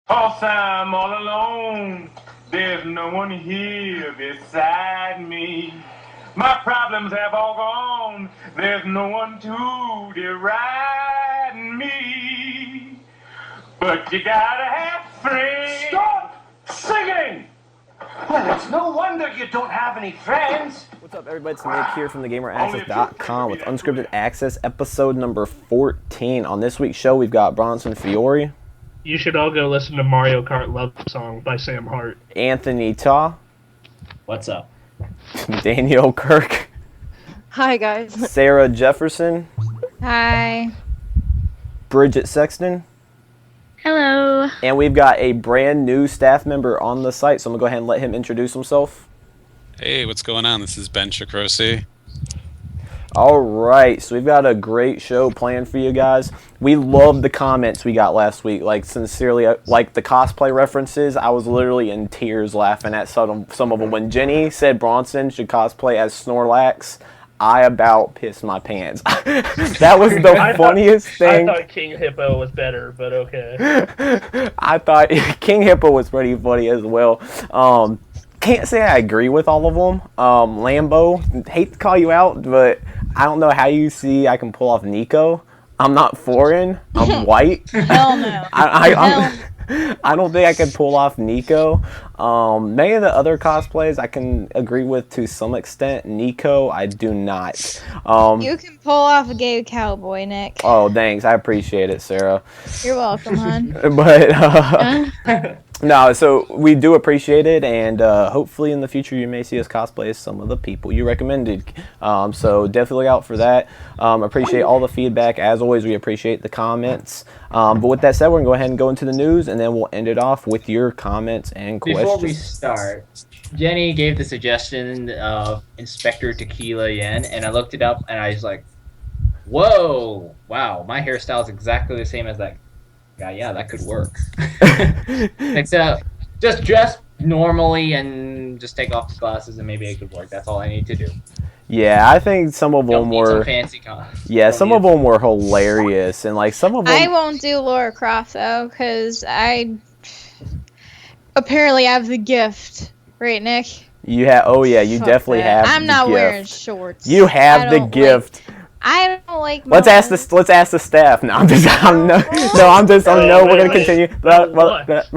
'Cause I'm all alone. There's no one here beside me. My problems have all gone. There's no one to deride me. But you gotta have friends. Stop singing! Well, it's no wonder you don't have any friends. What's up, everybody? It's Nick here from thegameraccess.com with Unscripted Access, episode number 14. On this week's show, we've got Bronson Fiore. You should all go listen to Mario Kart Love Song by Sam Hart. Anthony Ta. What's up? Daniel Kirk. Hi, guys. Sarah Jefferson. Hi. Bridget Sexton. Hello. And we've got a brand new staff member on the site, so I'm going to go ahead and let him introduce himself. Hey, what's going on? This is Ben Chakrosi. All right, so we've got a great show planned for you guys. We loved the comments we got last week. Like, sincerely, like the cosplay references, I was literally in tears laughing at some of them. When Jenny said Bronson should cosplay as Snorlax, I about pissed my pants. That was the funniest thing. I thought King Hippo was better, but okay. I thought King Hippo was pretty funny as well. Can't say I agree with all of them. Lambo, hate to call you out, but I don't know how you see I can pull off Nico. I'm not foreign. I'm white. Hell no. I don't think I could pull off Nico. Many of the other cosplays I can agree with to some extent. Nico, I do not. You can pull off a gay cowboy, Nick. Oh, thanks. I appreciate it, Sarah. You're welcome, hon. But, no, so we do appreciate it, and hopefully in the future you may see us cosplay as some of the people you recommended. So definitely look out for that. Appreciate all the feedback. As always, we appreciate the comments. But with that said, we're going to go ahead and go into the news, and then we'll end it off with your comments and questions. Before we start, Jenny gave the suggestion of Inspector Tequila Yen, and I looked it up, and I was like, whoa, wow, my hairstyle is exactly the same as that guy. Yeah, that could work. Except just dress normally and just take off the glasses, and maybe it could work. That's all I need to do. Yeah, I think some of them were. Fancy some of them were hilarious, and like some of them. I won't do Laura Croft though, because I apparently have the gift, right, Nick? You have. Oh yeah, you definitely have. I'm not wearing shorts. You have the gift. I don't like. Let's ask the staff. No, I'm just. We're gonna continue. What is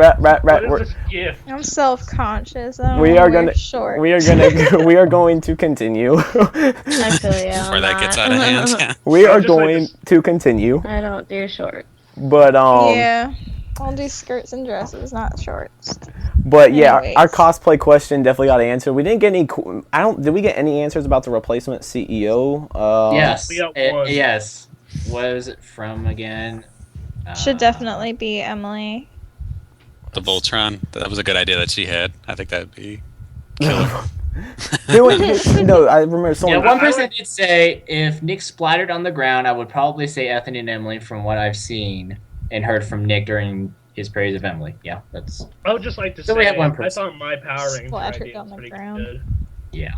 this gift? I'm self-conscious. We are going to continue. I feel you. Before that gets out of hand. We are going to continue. I don't do shorts. But yeah, I'll do skirts and dresses, not shorts. But yeah, Anyways. our cosplay question definitely got answered. We didn't get any. Did we get any answers about the replacement CEO? Yes. We got one. Yes. What is it from again? Should definitely be Emily. The Voltron. That was a good idea that she had. I think that'd be killer. No, I remember someone. Yeah, one person did say if Nick splattered on the ground, I would probably say Anthony and Emily from what I've seen and heard from Nick during his praise of Emily. Yeah, that's. I would just like to So say, we have one I person. thought my Power Ranger Splattered idea on was the pretty ground. good. Yeah.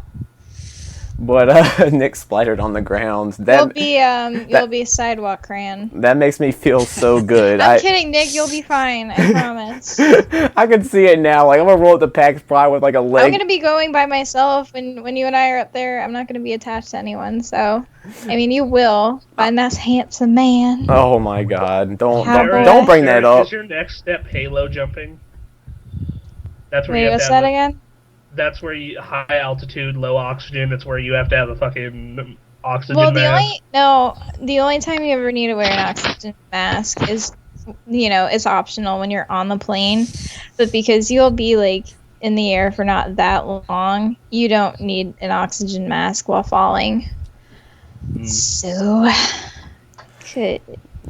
But Nick splattered on the ground. You'll be Sidewalk Cran. That makes me feel so good. I'm kidding, Nick. You'll be fine. I promise. I can see it now. Like I'm gonna roll up the PAX Pride with like a leg. I'm gonna be going by myself, and when you and I are up there, I'm not gonna be attached to anyone. So, I mean, you will find that handsome man. Oh my God! Don't Sarah, bring that up. Is your next step halo jumping? That's where Wait, you have what's to that have again? That's where you high altitude, low oxygen. That's where you have to have a fucking oxygen Well, mask. the only time you ever need to wear an oxygen mask is, it's optional when you're on the plane, but because you'll be like in the air for not that long, you don't need an oxygen mask while falling. So, good.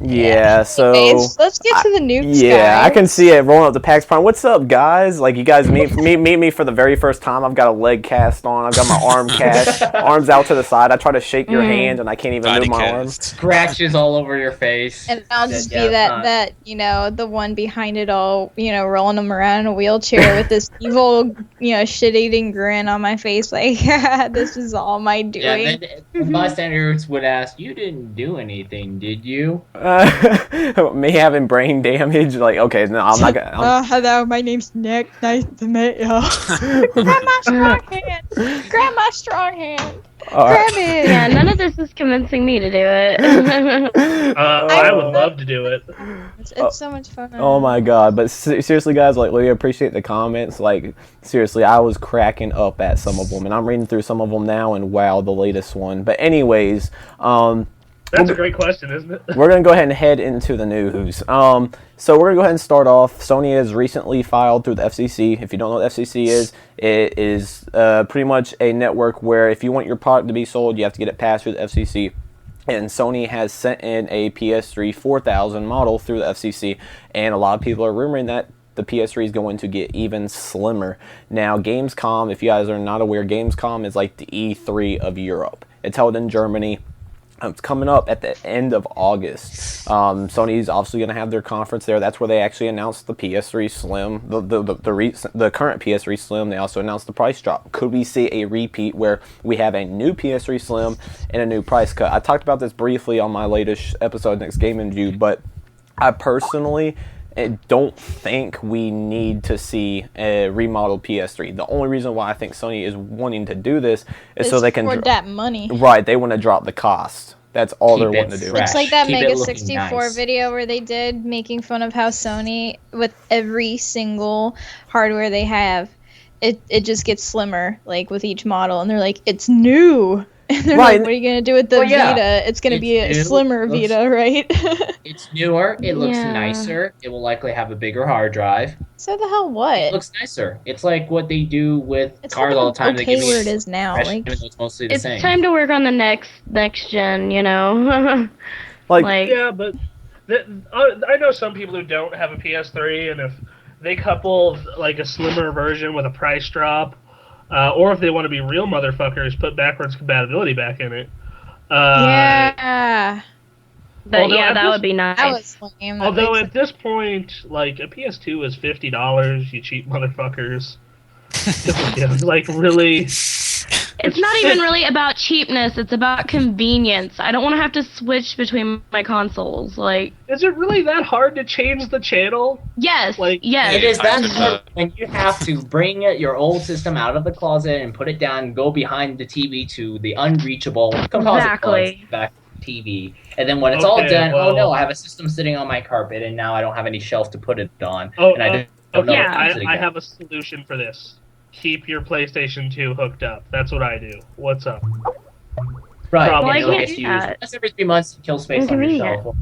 Yeah, so Anyways, let's get to the nukes. yeah, guys. I can see it rolling up the PAX Prime. What's up, guys? Like, you guys meet me for the very first time. I've got a leg cast on. I've got my arm cast, arms out to the side. I try to shake your hand, and I can't even move my arms. Scratches all over your face. And I'll just be the one behind it all, rolling them around in a wheelchair with this evil, shit-eating grin on my face, like, this is all my doing. Yeah, then the bystanders would ask, "You didn't do anything, did you?" Me having brain damage. Like, okay, no, I'm not gonna. Hello, my name's Nick. Nice to meet you. Grandma strong hand. Grandma strong hand. Grab it. Yeah, none of this is convincing me to do it. I would love to do it. It's so much fun. Oh my god! But seriously, guys, like, we appreciate the comments. Like, seriously, I was cracking up at some of them, and I'm reading through some of them now, and wow, the latest one. But anyways, That's a great question, isn't it? we're going to go ahead and head into the news. So we're going to go ahead and start off. Sony has recently filed through the FCC. If you don't know what the FCC is, it is pretty much a network where if you want your product to be sold, you have to get it passed through the FCC. And Sony has sent in a PS3 4000 model through the FCC. And a lot of people are rumoring that the PS3 is going to get even slimmer. Now, Gamescom, if you guys are not aware, Gamescom is like the E3 of Europe. It's held in Germany. It's coming up at the end of August. Sony's obviously going to have their conference there. That's where they actually announced the PS3 Slim, the current PS3 Slim. They also announced the price drop. Could we see a repeat where we have a new PS3 Slim and a new price cut? I talked about this briefly on my latest episode, Next Game Review, but I personally don't think we need to see a remodeled PS3. The only reason why I think Sony is wanting to do this is so they can afford that money. Right, they want to drop the cost. That's all they're wanting to do. It's like that Keep it Mega looking 64 nice. video where they did making fun of how Sony, with every single hardware they have, it just gets slimmer, like with each model, and they're like, it's new. And they're Right. like, what are you going to do with the Vita? It's going to be a new. slimmer Vita, right? It's newer. It looks Yeah. nicer. It will likely have a bigger hard drive. So the hell what? It looks nicer. It's like what they do with It's cars all the time. okay They give where me it is now. fresh, Like, even though it's mostly the It's same. time to work on the next gen, you know? Like, Yeah, but I know some people who don't have a PS3, and if they couple like a slimmer version with a price drop, or if they want to be real motherfuckers, put backwards compatibility back in it. yeah. Although yeah, at that this- would be That nice. was lame. Although at this point, like, a PS2 is $50, you cheap motherfuckers. Yeah, like, really? It's not even really about cheapness, it's about convenience. I don't want to have to switch between my consoles. Like, Is it really that hard to change the channel? yes, Like- yes. It is that Times hard up. when you have to bring your old system out of the closet and put it down and go behind the TV to the unreachable composite Exactly. plugs back to the TV. And then when it's all Okay, done, well- oh no, I have a system sitting on my carpet and now I don't have any shelf to put it on. Oh, and I don't okay, know yeah. what to put it I again. have a solution for this. Keep your PlayStation 2 hooked up. That's what I do. What's up? Right, Well, and I it'll can't get do used that. once every 3 months to kill space on your Inconvenient. shelf.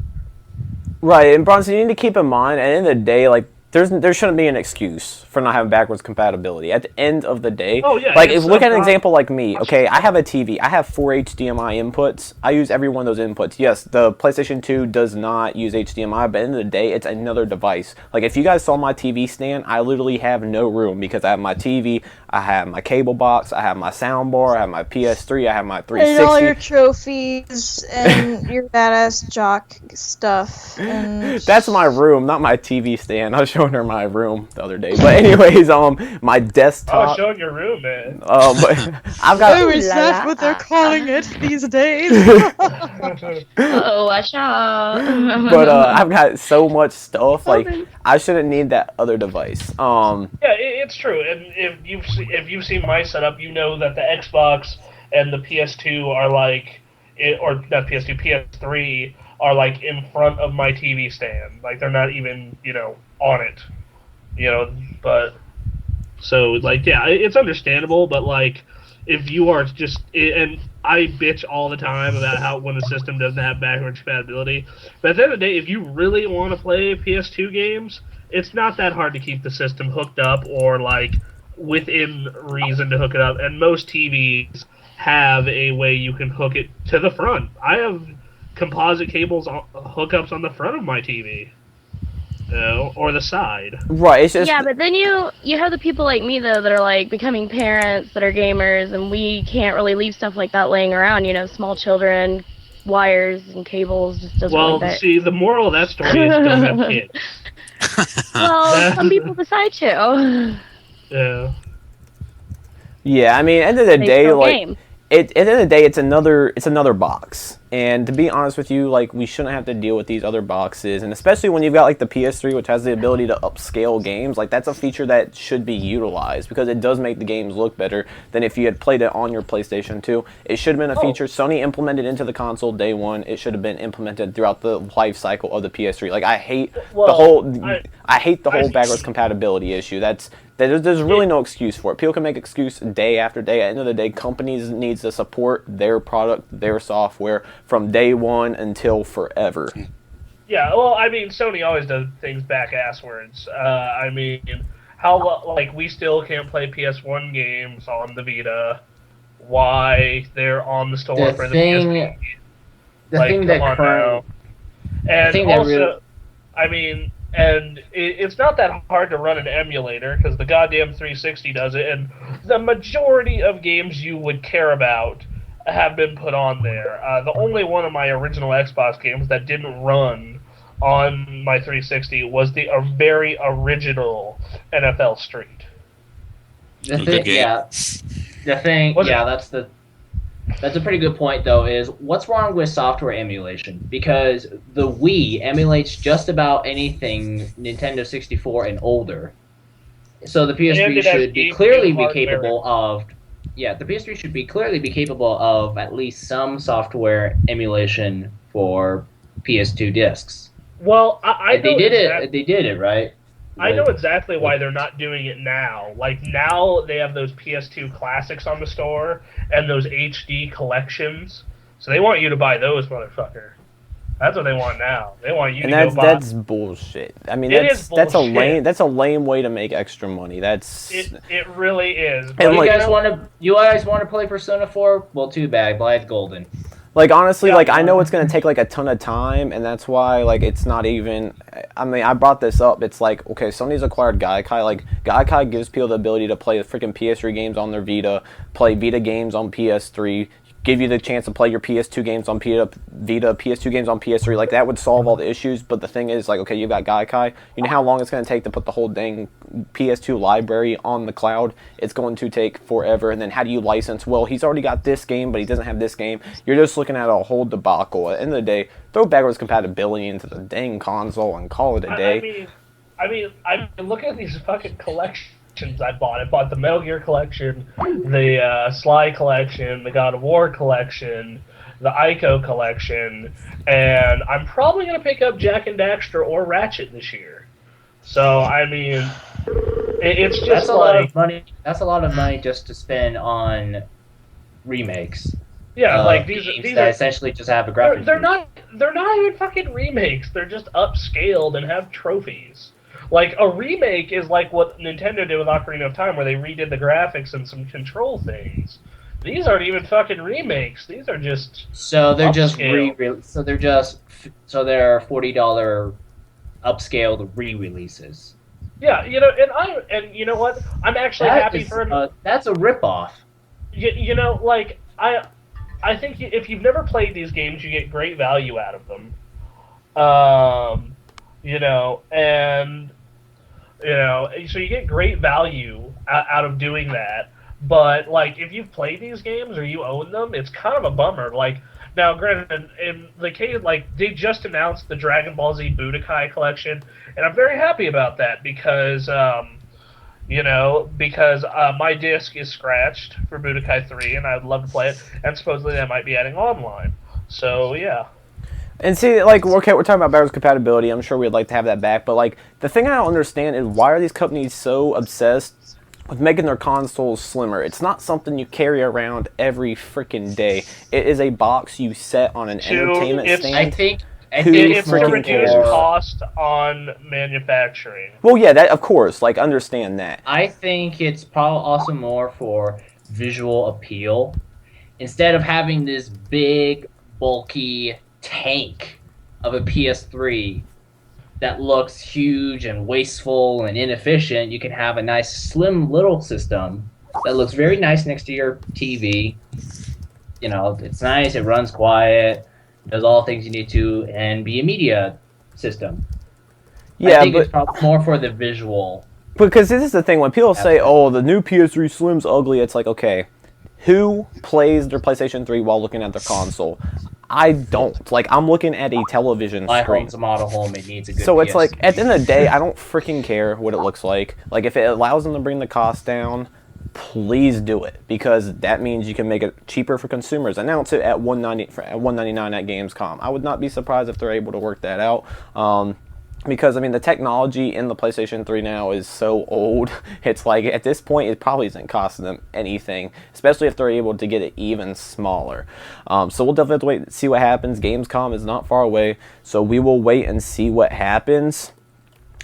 right, and Bronson, you need to keep in mind, at the end of the day, like, there shouldn't be an excuse for not having backwards compatibility. At the end of the day, Oh, yeah, like, it's if look no at an problem. example like me, okay, I have a TV, I have 4 HDMI inputs, I use every one of those inputs. Yes, the PlayStation 2 does not use HDMI, but at the end of the day, it's another device. Like, if you guys saw my TV stand, I literally have no room because I have my TV, I have my cable box, I have my soundbar, I have my PS3, I have my and 360. all your trophies and your badass jock stuff. And That's my room, not my TV stand. I was showing her my room the other day. But anyways, my Oh, desktop. showing your room, man. But I've got. Oh, is that what they're calling it these days? Oh, watch out. But I've got so much stuff. Like, I shouldn't need that other device. Yeah, it's true. And if you've seen my setup, you know that the Xbox and the PS2 are like, or not PS2, PS3 are like in front of my TV stand. Like, they're not even, on it. But so, like, yeah, it's understandable. But like, if you are just, and I bitch all the time about how when the system doesn't have backwards compatibility. But at the end of the day, if you really want to play PS2 games, it's not that hard to keep the system hooked up or like within reason to hook it up. And most TVs have a way you can hook it to the front. I have composite cables hookups on the front of my TV, or the side. Right. It's just. Yeah, but then you have the people like me though that are like becoming parents that are gamers, and we can't really leave stuff like that laying around. Small children, wires and cables just doesn't Well, like that. see, the moral of that story is don't have kids. Well, some people decide to. Yeah. Yeah. I mean, at the end of the They day, still like. game. At the end of the day, it's another box, And to be honest with you, like, we shouldn't have to deal with these other boxes, and especially when you've got like the PS3, which has the ability to upscale games. Like, that's a feature that should be utilized because it does make the games look better than if you had played it on your PlayStation 2. It should have been a feature Sony implemented into the console day one. It should have been implemented throughout the life cycle of the PS3. Like, I hate the whole backwards compatibility issue. There's really no excuse for it. People can make excuse day after day. At the end of the day, companies need to support their product, their software from day one until forever. Yeah, well, I mean, Sony always does things back-asswards. I mean, we still can't play PS1 games on the Vita. Why they're on the store for the PS3? And it's not that hard to run an emulator because the goddamn 360 does it, and the majority of games you would care about have been put on there. The only one of my original Xbox games that didn't run on my 360 was the very original NFL Street. That's a pretty good point, though, is what's wrong with software emulation? Because the Wii emulates just about anything Nintendo 64 and older. So the PS3 should be clearly be capable of... Yeah, the PS3 should be clearly be capable of at least some software emulation for PS2 discs. Well, They did it, right? I know exactly why they're not doing it now. Like, now they have those PS2 classics on the store and those HD collections. So they want you to buy those, motherfucker. That's what they want now. They want you to go buy... that's bullshit. I mean, that's a lame way to make extra money. It really is. And you guys want to play Persona 4? Well, too bad. Blythe Golden. Like, honestly, I know it's going to take, a ton of time, and that's why, it's not even... I mean, I brought this up. It's like, okay, Sony's acquired Gaikai. Like, Gaikai gives people the ability to play the freaking PS3 games on their Vita, play Vita games on PS3, give you the chance to play your PS2 games on Vita, PS2 games on PS3. Like, that would solve all the issues, but the thing is, okay, you've got Gaikai. You know how long it's going to take to put the whole dang PS2 library on the cloud? It's going to take forever, and then how do you license? Well, he's already got this game, but he doesn't have this game. You're just looking at a whole debacle. At the end of the day, throw backwards compatibility into the dang console and call it a day. I mean, look at these fucking collections I bought. I bought the Metal Gear collection, the Sly collection, the God of War collection, the Ico collection, and I'm probably going to pick up Jak and Daxter or Ratchet this year. So, I mean, it's just that's a lot of money. That's a lot of money just to spend on remakes. Yeah, these that essentially just have a graphic. They're not even fucking remakes. They're just upscaled and have trophies. Like, a remake is like what Nintendo did with Ocarina of Time, where they redid the graphics and some control things. These aren't even fucking remakes. These are just so they're upscale. they're $40 upscaled re-releases. Yeah, and you know what? I'm actually happy for them. That's a ripoff. I think if you've never played these games, you get great value out of them. So you get great value out of doing that. But, if you've played these games or you own them, it's kind of a bummer. Now, granted, in the case, they just announced the Dragon Ball Z Budokai collection, and I'm very happy about that because, my disc is scratched for Budokai 3, and I'd love to play it, and supposedly they might be adding online. So, yeah. And see, we're talking about backwards compatibility. I'm sure we'd like to have that back. But, the thing I don't understand is why are these companies so obsessed with making their consoles slimmer? It's not something you carry around every freaking day. It is a box you set on an entertainment stand. I think it's to reduce cost on manufacturing. Well, yeah, that of course. Understand that. I think it's probably also more for visual appeal. Instead of having this big, bulky tank of a PS3 that looks huge and wasteful and inefficient, you can have a nice slim little system that looks very nice next to your TV. It's nice, it runs quiet, does all the things you need to, and be a media system. Yeah, I think it's probably more for the visual. Because this is the thing, when people say, oh, the new PS3 Slim's ugly, it's okay, who plays their PlayStation 3 while looking at their console? I don't. Like, I'm looking at a television My screen. home's a model home. It needs a good So it's like, PS3. at the end of the day, I don't freaking care what it looks like. Like, if it allows them to bring the cost down, please do it, because that means you can make it cheaper for consumers. Announce it at $199 at Gamescom. I would not be surprised if they're able to work that out. Because, I mean, the technology in the PlayStation 3 now is so old. It's like, at this point, it probably isn't costing them anything, especially if they're able to get it even smaller. So we'll definitely have to wait and see what happens. Gamescom is not far away, so we will wait and see what happens.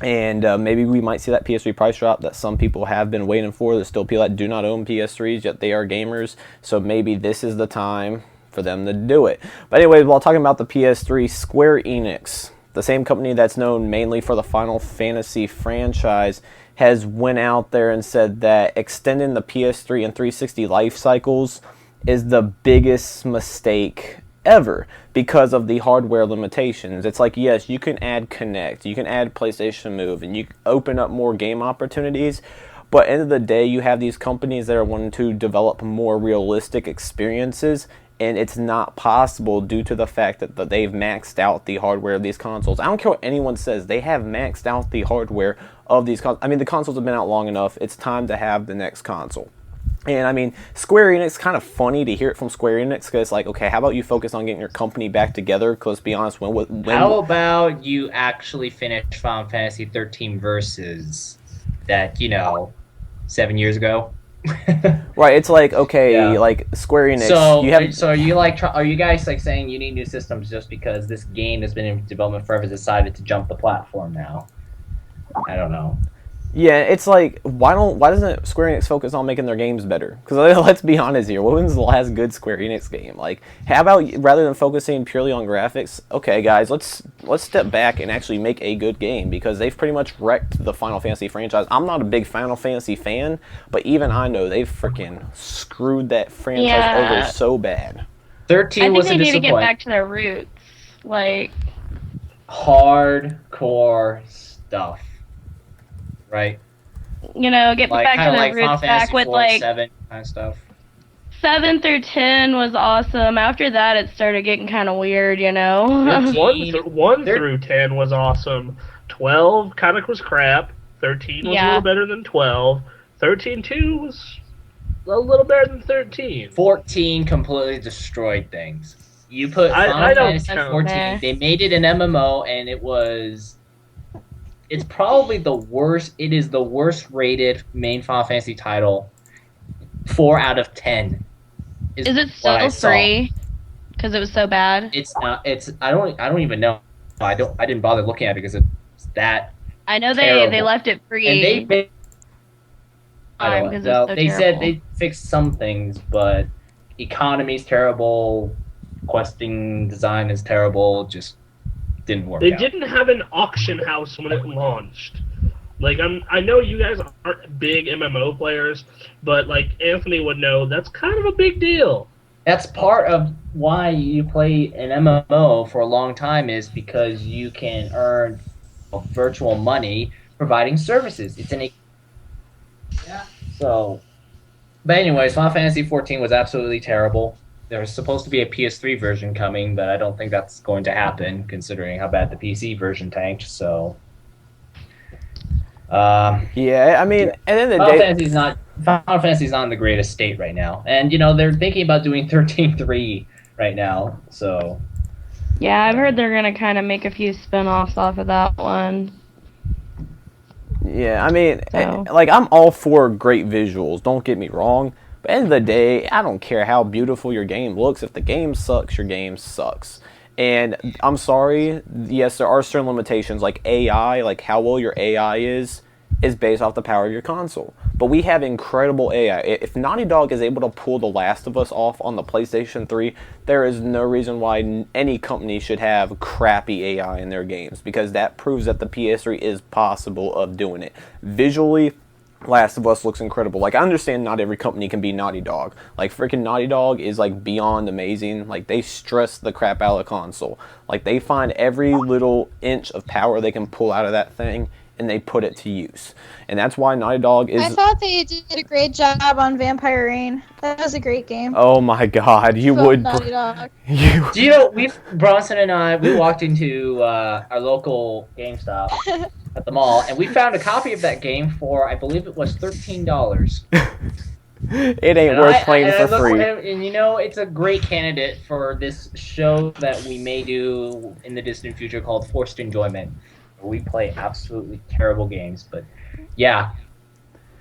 And maybe we might see that PS3 price drop that some people have been waiting for. There's still people that do not own PS3s, yet they are gamers. So maybe this is the time for them to do it. But anyways, while talking about the PS3, Square Enix, the same company that's known mainly for the Final Fantasy franchise, has went out there and said that extending the PS3 and 360 life cycles is the biggest mistake ever because of the hardware limitations. It's like, yes, you can add Connect, you can add PlayStation Move, and you open up more game opportunities, but at the end of the day, you have these companies that are wanting to develop more realistic experiences, and it's not possible due to the fact that they've maxed out the hardware of these consoles. I don't care what anyone says, they have maxed out the hardware of these consoles. I mean, the consoles have been out long enough, it's time to have the next console. And I mean, Square Enix, kind of funny to hear it from Square Enix, because it's like, okay, how about you focus on getting your company back together? Because to be honest, how about you actually finish Final Fantasy 13 Versus that, 7 years ago? Right, it's like, okay, Yeah. like Square Enix. So are you are you guys like saying you need new systems just because this game has been in development forever decided to jump the platform now? I don't know. Yeah, it's like, why doesn't Square Enix focus on making their games better? Because let's be honest here, when was the last good Square Enix game? Like, how about, rather than focusing purely on graphics, okay guys, let's step back and actually make a good game, because they've pretty much wrecked the Final Fantasy franchise. I'm not a big Final Fantasy fan, but even I know they've freaking screwed that franchise over so bad. 13 was a disappointment. I think they need to get back to their roots, like hardcore stuff. Right. Get Like, back to kinda their like Final roots, back Fantasy with 4, like 7 kind of stuff. 7 through 10 was awesome. After that, it started getting kind of weird, 1 through 10 was awesome. 12 kind of was crap. 13 was a little better than 12. 13-2 was a little better than 13. 14 completely destroyed things. You put I Final don't Fantasy count. 14, they made it an MMO, and it's probably the worst. It is the worst rated main Final Fantasy title. 4 out of 10. Is it still free? Because it was so bad. It's not. It's. I don't even know. I didn't bother looking at it because it's that. I know terrible. they left it free. And they made. I don't know. So They terrible. said they fixed some things, but economy's terrible. Questing design is terrible. Just didn't work. They out. didn't have an auction house when it launched. Like, I know you guys aren't big MMO players, but like Anthony would know, that's kind of a big deal. That's part of why you play an MMO for a long time, is because you can earn virtual money providing services. It's an So, but anyways, Final Fantasy 14 was absolutely terrible. There's supposed to be a PS3 version coming, but I don't think that's going to happen, considering how bad the PC version tanked. So, yeah, I mean, at the end of the Final day, Fantasy's not in the greatest state right now, and they're thinking about doing 13.3 right now. So, Yeah, I've heard they're gonna kind of make a few spin-offs off of that one. yeah, I mean, So. like, I'm all for great visuals, don't get me wrong, but at the end of the day, I don't care how beautiful your game looks. If the game sucks, your game sucks. And I'm sorry, yes, there are certain limitations, like AI, like how well your AI is based off the power of your console. But we have incredible AI. If Naughty Dog is able to pull The Last of Us off on the PlayStation 3, there is no reason why any company should have crappy AI in their games, because that proves that the PS3 is possible of doing it. Visually, Last of Us looks incredible. Like, I understand not every company can be Naughty Dog. Like, freaking Naughty Dog is, like, beyond amazing. Like, they stress the crap out of the console. Like, they find every little inch of power they can pull out of that thing, and they put it to use. And that's why Naughty Dog is... I thought they did a great job on Vampire Rain. That was a great game. Oh my god, you Fuck would... Naughty Dog. Do you know, Bronson and I, we walked into our local GameStop at the mall, and we found a copy of that game for, I believe it was $13. It ain't worth playing for free. And you know, it's a great candidate for this show that we may do in the distant future called Forced Enjoyment, where we play absolutely terrible games. But yeah,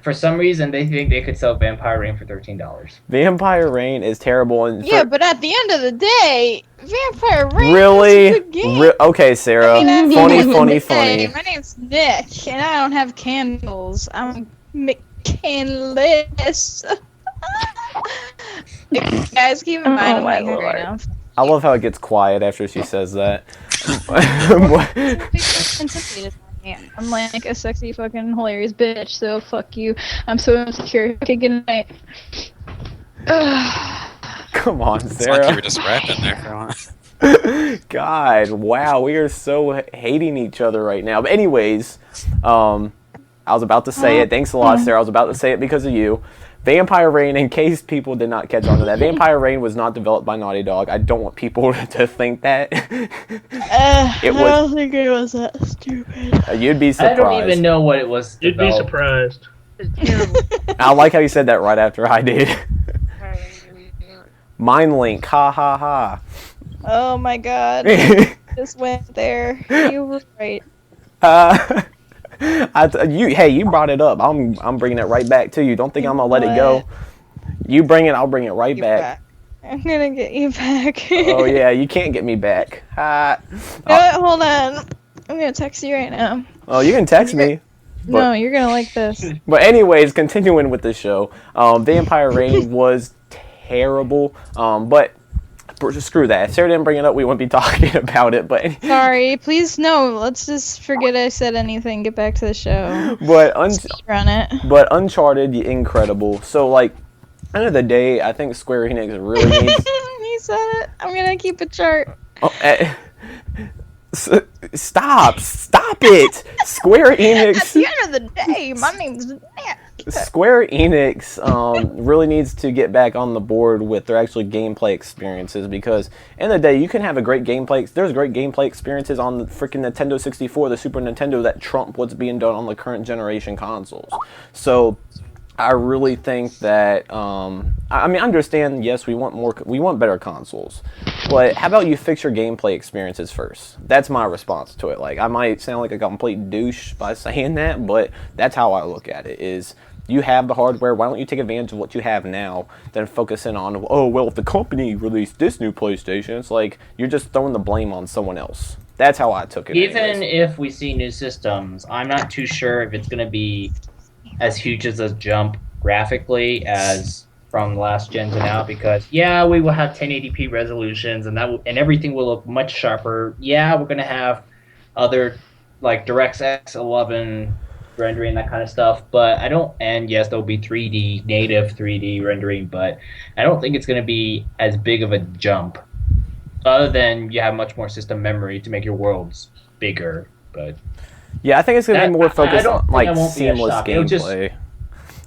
for some reason they think they could sell Vampire Rain for $13. Vampire Rain is terrible. And yeah, but at the end of the day, Vampire Rain really? is a good game. Okay, Sarah. Funny. My name's Nick, and I don't have candles. I'm McCandless. Guys, keep in mind, I'm angry right now. I love how it gets quiet after she says that. I'm like a sexy fucking hilarious bitch, so fuck you. I'm so insecure. Okay, good night. Come on, It's Sarah. like you were just rapping there for a while. God, wow, we are so hating each other right now. But anyways, I was about to say it. Thanks a lot, Sarah. I was about to say it because of you. Vampire Rain, in case people did not catch on to that, Vampire Rain was not developed by Naughty Dog. I don't want people to think that. I don't think it was that stupid. You'd be surprised. I don't even know what it was. You'd be surprised. It's terrible. I like how you said that right after I did. Mind Link, ha ha ha. Oh my god. Just went there. You were right. You brought it up. I'm bringing it right back to you. Don't think I'm gonna let it go. You bring it, I'll bring it right back. I'm gonna get you back. Oh yeah, you can't get me back. Hold on. I'm gonna text you right now. Oh, you can text me. No, you're gonna like this. But anyways, continuing with the show, Vampire Rain was terrible. But screw that. If Sarah didn't bring it up, we wouldn't be talking about it. But sorry, please no. Let's just forget I said anything. Get back to the show. But run it. But Uncharted, incredible. So like, end of the day, I think Square Enix really needs. He said it. I'm gonna keep a chart. Oh, stop it! Square Enix. At the end of the day, my name's Nick. Square Enix really needs to get back on the board with their actual gameplay experiences, because in the day you can have a great gameplay. There's great gameplay experiences on the freaking Nintendo 64, the Super Nintendo, that trump what's being done on the current generation consoles. So I really think that I mean, I understand. Yes, we want better consoles, but how about you fix your gameplay experiences first? That's my response to it. Like, I might sound like a complete douche by saying that, but that's how I look at it. Is you have the hardware, why don't you take advantage of what you have now, then focus in on, oh, well, if the company released this new PlayStation, it's like you're just throwing the blame on someone else. That's how I took it. Even if we see new systems, I'm not too sure if it's going to be as huge as a jump graphically as from last gen to now, because yeah, we will have 1080p resolutions and and everything will look much sharper. Yeah, we're going to have other like DirectX 11 rendering, that kind of stuff, but and yes, there'll be 3D, native 3D rendering, but I don't think it's going to be as big of a jump, other than you have much more system memory to make your worlds bigger. But yeah, I think it's going to be more focused on like seamless gameplay.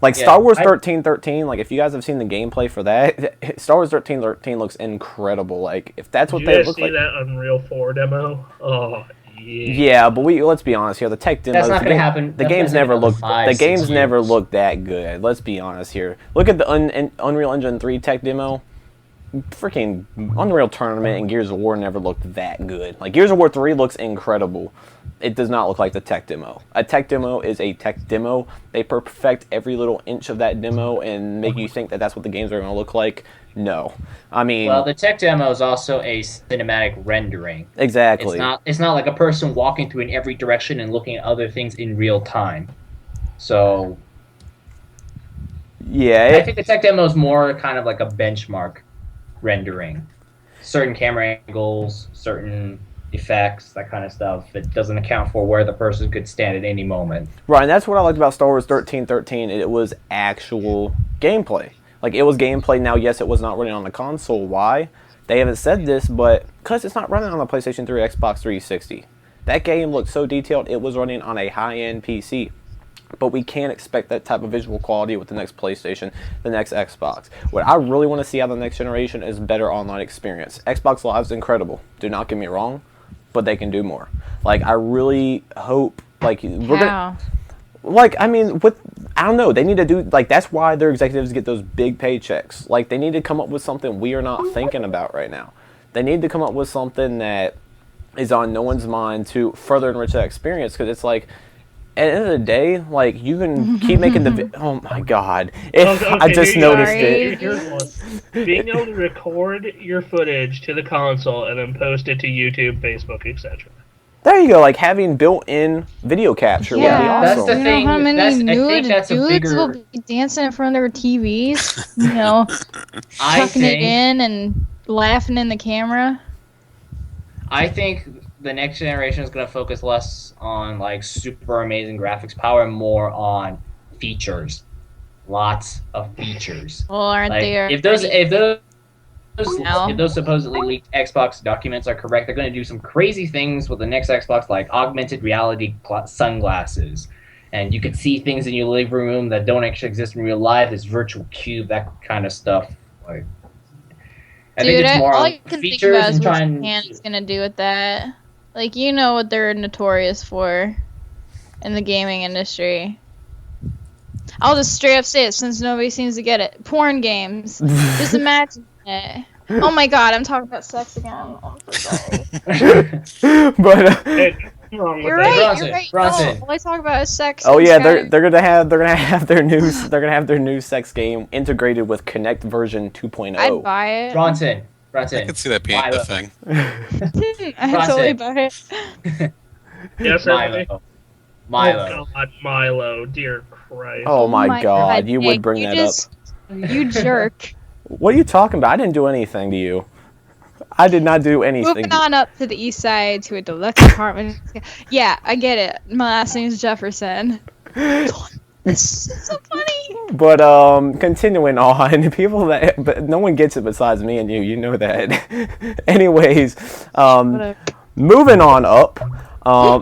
Like Star Wars 1313, like if you guys have seen the gameplay for that, Star Wars 1313 looks incredible. Like if that's what they look like. Did you guys see that Unreal 4 demo? Oh. Yeah, but let's be honest here. The tech demos, that's not going to happen. The games never look. The games never look that good. Let's be honest here. Look at the Unreal Engine 3 tech demo. Freaking Unreal Tournament and Gears of War never looked that good. Like Gears of War 3 looks incredible. It does not look like the tech demo. A tech demo is a tech demo. They perfect every little inch of that demo and make you think that that's what the games are going to look like. No, I mean. Well, the tech demo is also a cinematic rendering. Exactly. It's not like a person walking through in every direction and looking at other things in real time. So. Yeah. I think the tech demo is more kind of like a benchmark rendering. Certain camera angles, certain effects, that kind of stuff. It doesn't account for where the person could stand at any moment. Right, and that's what I liked about Star Wars 1313. It was actual gameplay. Like, it was gameplay. Now, yes, it was not running on the console. Why? They haven't said this, but because it's not running on the PlayStation 3 or Xbox 360. That game looked so detailed, it was running on a high-end PC. But we can't expect that type of visual quality with the next PlayStation, the next Xbox. What I really want to see out of the next generation is better online experience. Xbox Live is incredible. Do not get me wrong, but they can do more. Like, I really hope, like, we're gonna, like, I mean, I don't know. They need to do, like, that's why their executives get those big paychecks. Like, they need to come up with something we are not thinking about right now. They need to come up with something that is on no one's mind to further enrich that experience, because it's like, at the end of the day, like, you can keep making the oh my god. I just noticed it. Here's one. Being able to record your footage to the console and then post it to YouTube, Facebook, etc. There you go, like having built-in video capture would be awesome. That's the thing. You know how many nude that's dudes will be dancing in front of their TVs? You know, tucking it in and laughing in the camera? I think the next generation is going to focus less on like super amazing graphics power and more on features. Lots of features. Well, aren't like, they? If those supposedly leaked Xbox documents are correct, they're going to do some crazy things with the next Xbox, like augmented reality sunglasses, and you could see things in your living room that don't actually exist in real life. This virtual cube, that kind of stuff. Like, I think it's more all on I can think features about is and what trying. Japan's gonna do with that. Like, you know what they're notorious for in the gaming industry. I'll just straight up say it since nobody seems to get it. Porn games. Just imagine it. Oh my god, I'm talking about sex again. I'm so sorry. But You're right. Bronson. No, all I talk about is sex. oh yeah, they're gonna have their new sex game integrated with Kinect version 2.0. I'd buy it. Bronson. I could see that being a thing. I'd totally buy it. Yes, Milo. Oh God, Milo, dear Christ. Oh my god, you would bring that up. You jerk. What are you talking about? I didn't do anything to you. I did not do anything. Moving on up to the east side to a deluxe apartment. Yeah, I get it. My last name is Jefferson. This is so funny. But continuing on, but no one gets it besides me and you. You know that. Anyways, moving on up. To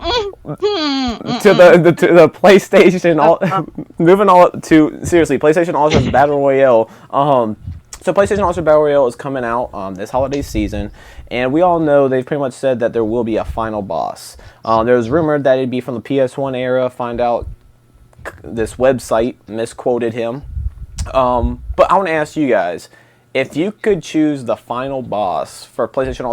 the PlayStation. Moving on up to seriously, PlayStation All-Stars Battle Royale. So PlayStation All-Stars Battle Royale is coming out this holiday season, and we all know they've pretty much said that there will be a final boss. There's rumored that it'd be from the PS1 era. Find out this website misquoted him. But I want to ask you guys, if you could choose the final boss for PlayStation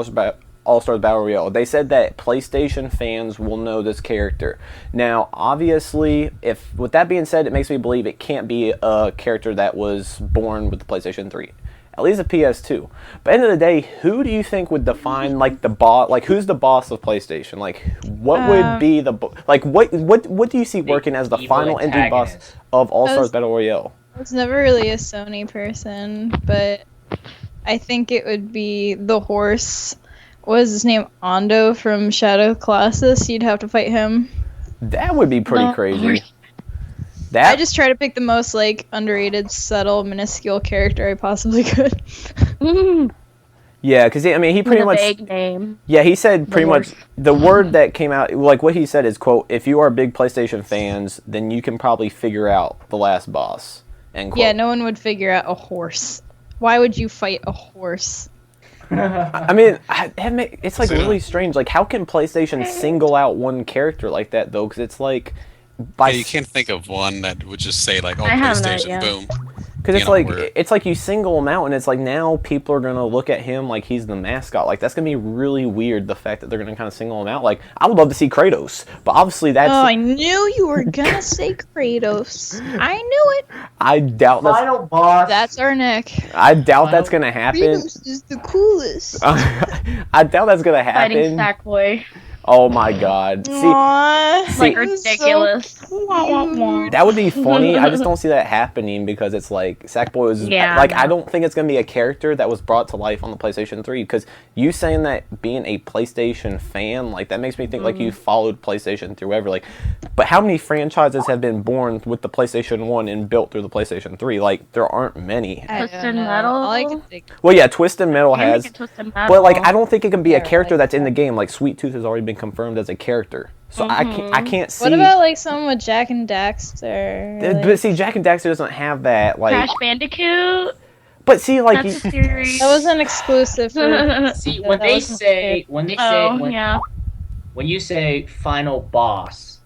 All-Stars Battle Royale, they said that PlayStation fans will know this character. Now, obviously, with that being said, it makes me believe it can't be a character that was born with the PlayStation 3. At least a PS2. But at the end of the day, who do you think would define like the boss? Like, who's the boss of PlayStation? Like, what would be the what do you see working as the final ending boss of All-Stars Battle Royale? I was never really a Sony person, but I think it would be the horse. What is his name? Ando from Shadow Colossus. You'd have to fight him. That would be pretty crazy. I just try to pick the most like underrated, subtle, minuscule character I possibly could. Yeah, because I mean, he pretty much. Vague name. Yeah, he said pretty much the word that came out. Like what he said is, "quote If you are big PlayStation fans, then you can probably figure out the last boss." End quote. Yeah, no one would figure out a horse. Why would you fight a horse? I mean, it's like really strange. Like, how can PlayStation single out one character like that though? Because it's like, you can't think of one that would just say like, "Oh, I have an PlayStation, idea. boom." Because it's like you single him out, and it's like now people are gonna look at him like he's the mascot. Like that's gonna be really weird. The fact that they're gonna kind of single him out. Like I would love to see Kratos, but obviously that's. Oh, I knew you were gonna say Kratos. I knew it. I doubt that's. Final boss. That's our Nick. I doubt that's gonna happen. Kratos is the coolest. I doubt that's gonna happen. Fighting Sackboy. Oh my god. Aww, Like ridiculous. That would be funny. I just don't see that happening because it's like Sackboy was like I don't think it's gonna be a character that was brought to life on the PlayStation 3. Because you saying that being a PlayStation fan, like that makes me think like you followed PlayStation through ever. Like, but how many franchises have been born with the PlayStation 1 and built through the PlayStation 3? Like there aren't many. Twisted Metal. All I can think. Well, yeah, Twisted Metal has. Twisted Metal. But like I don't think it can be a character that's in the game. Like Sweet Tooth has already been confirmed as a character. So I can't see. What about like someone with Jack and Daxter? But see, Jack and Daxter doesn't have that like. Crash Bandicoot. But see, like That's a series. That wasn't exclusive. See, when you say final boss,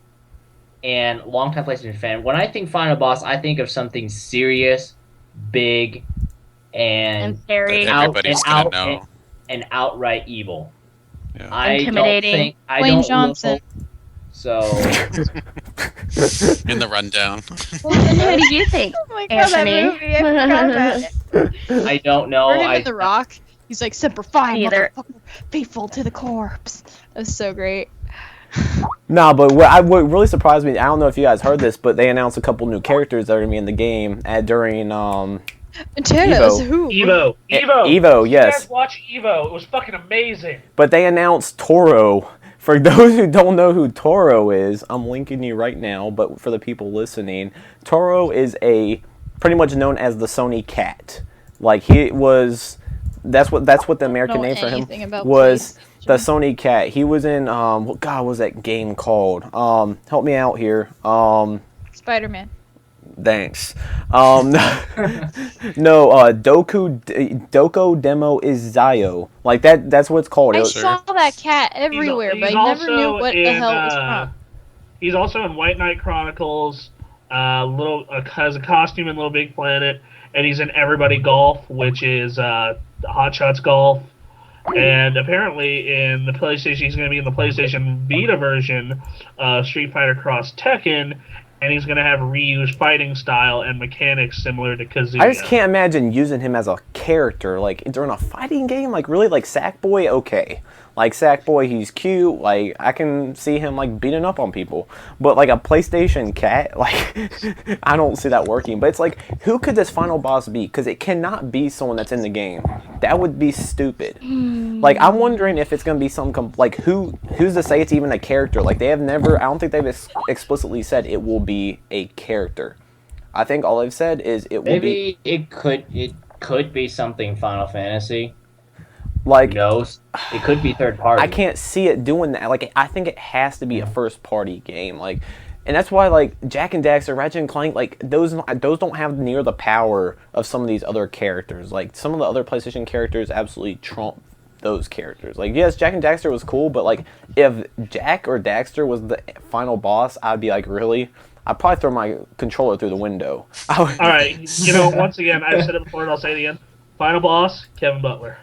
and longtime PlayStation fan, when I think final boss, I think of something serious, big, and scary. Everybody's gonna know. And outright evil. Yeah. Intimidating. Wayne Johnson. So. In the rundown. What do you think, Oh my god, that Anthony? movie! I forgot about it. I don't know. Or him in The Rock. He's like, Semper Fi, Either. motherfucker, faithful to the corpse. That was so great. No, but what really surprised me, I don't know if you guys heard this, but they announced a couple new characters that are going to be in the game during Potatoes, Evo. who? Evo. Evo, You yes. guys watch Evo. It was fucking amazing. But they announced Toro. For those who don't know who Toro is, I'm linking you right now, but for the people listening, Toro is pretty much known as the Sony cat. Like that's what the American name for him was. The Sony cat. He was in what was that game called? Help me out here. Spider-Man. Thanks. No, Doko Demo is Zayo. Like that's what it's called. I saw that cat everywhere, but I never knew what the hell it was from. He's also in White Knight Chronicles, has a costume in Little Big Planet, and he's in Everybody Golf, which is Hot Shots Golf. And apparently in the PlayStation, he's going to be in the PlayStation Vita version of Street Fighter Cross Tekken, and he's going to have reused fighting style and mechanics similar to Kazuya. I just can't imagine using him as a character, like, during a fighting game. Like, really? Like, Sackboy? Okay. Like, Sackboy, he's cute. Like, I can see him, like, beating up on people. But, like, a PlayStation cat? Like, I don't see that working. But it's like, who could this final boss be? Because it cannot be someone that's in the game. That would be stupid. Like, I'm wondering if it's going to be some, like, who's to say it's even a character? Like, they have never, I don't think they've explicitly said it will be a character. I think all they've said is it will be... Maybe it could be something Final Fantasy. Like, Who knows? It could be third party. I can't see it doing that. Like, I think it has to be a first party game. Like, and that's why, like, Jak and Daxter, Ratchet and Clank, like, those don't have near the power of some of these other characters. Like, some of the other PlayStation characters absolutely trump those characters. Like, yes, Jak and Daxter was cool, but, like, if Jak or Daxter was the final boss, I'd be like, really? I'd probably throw my controller through the window. Alright, once again, I've said it before and I'll say it again. Final boss, Kevin Butler.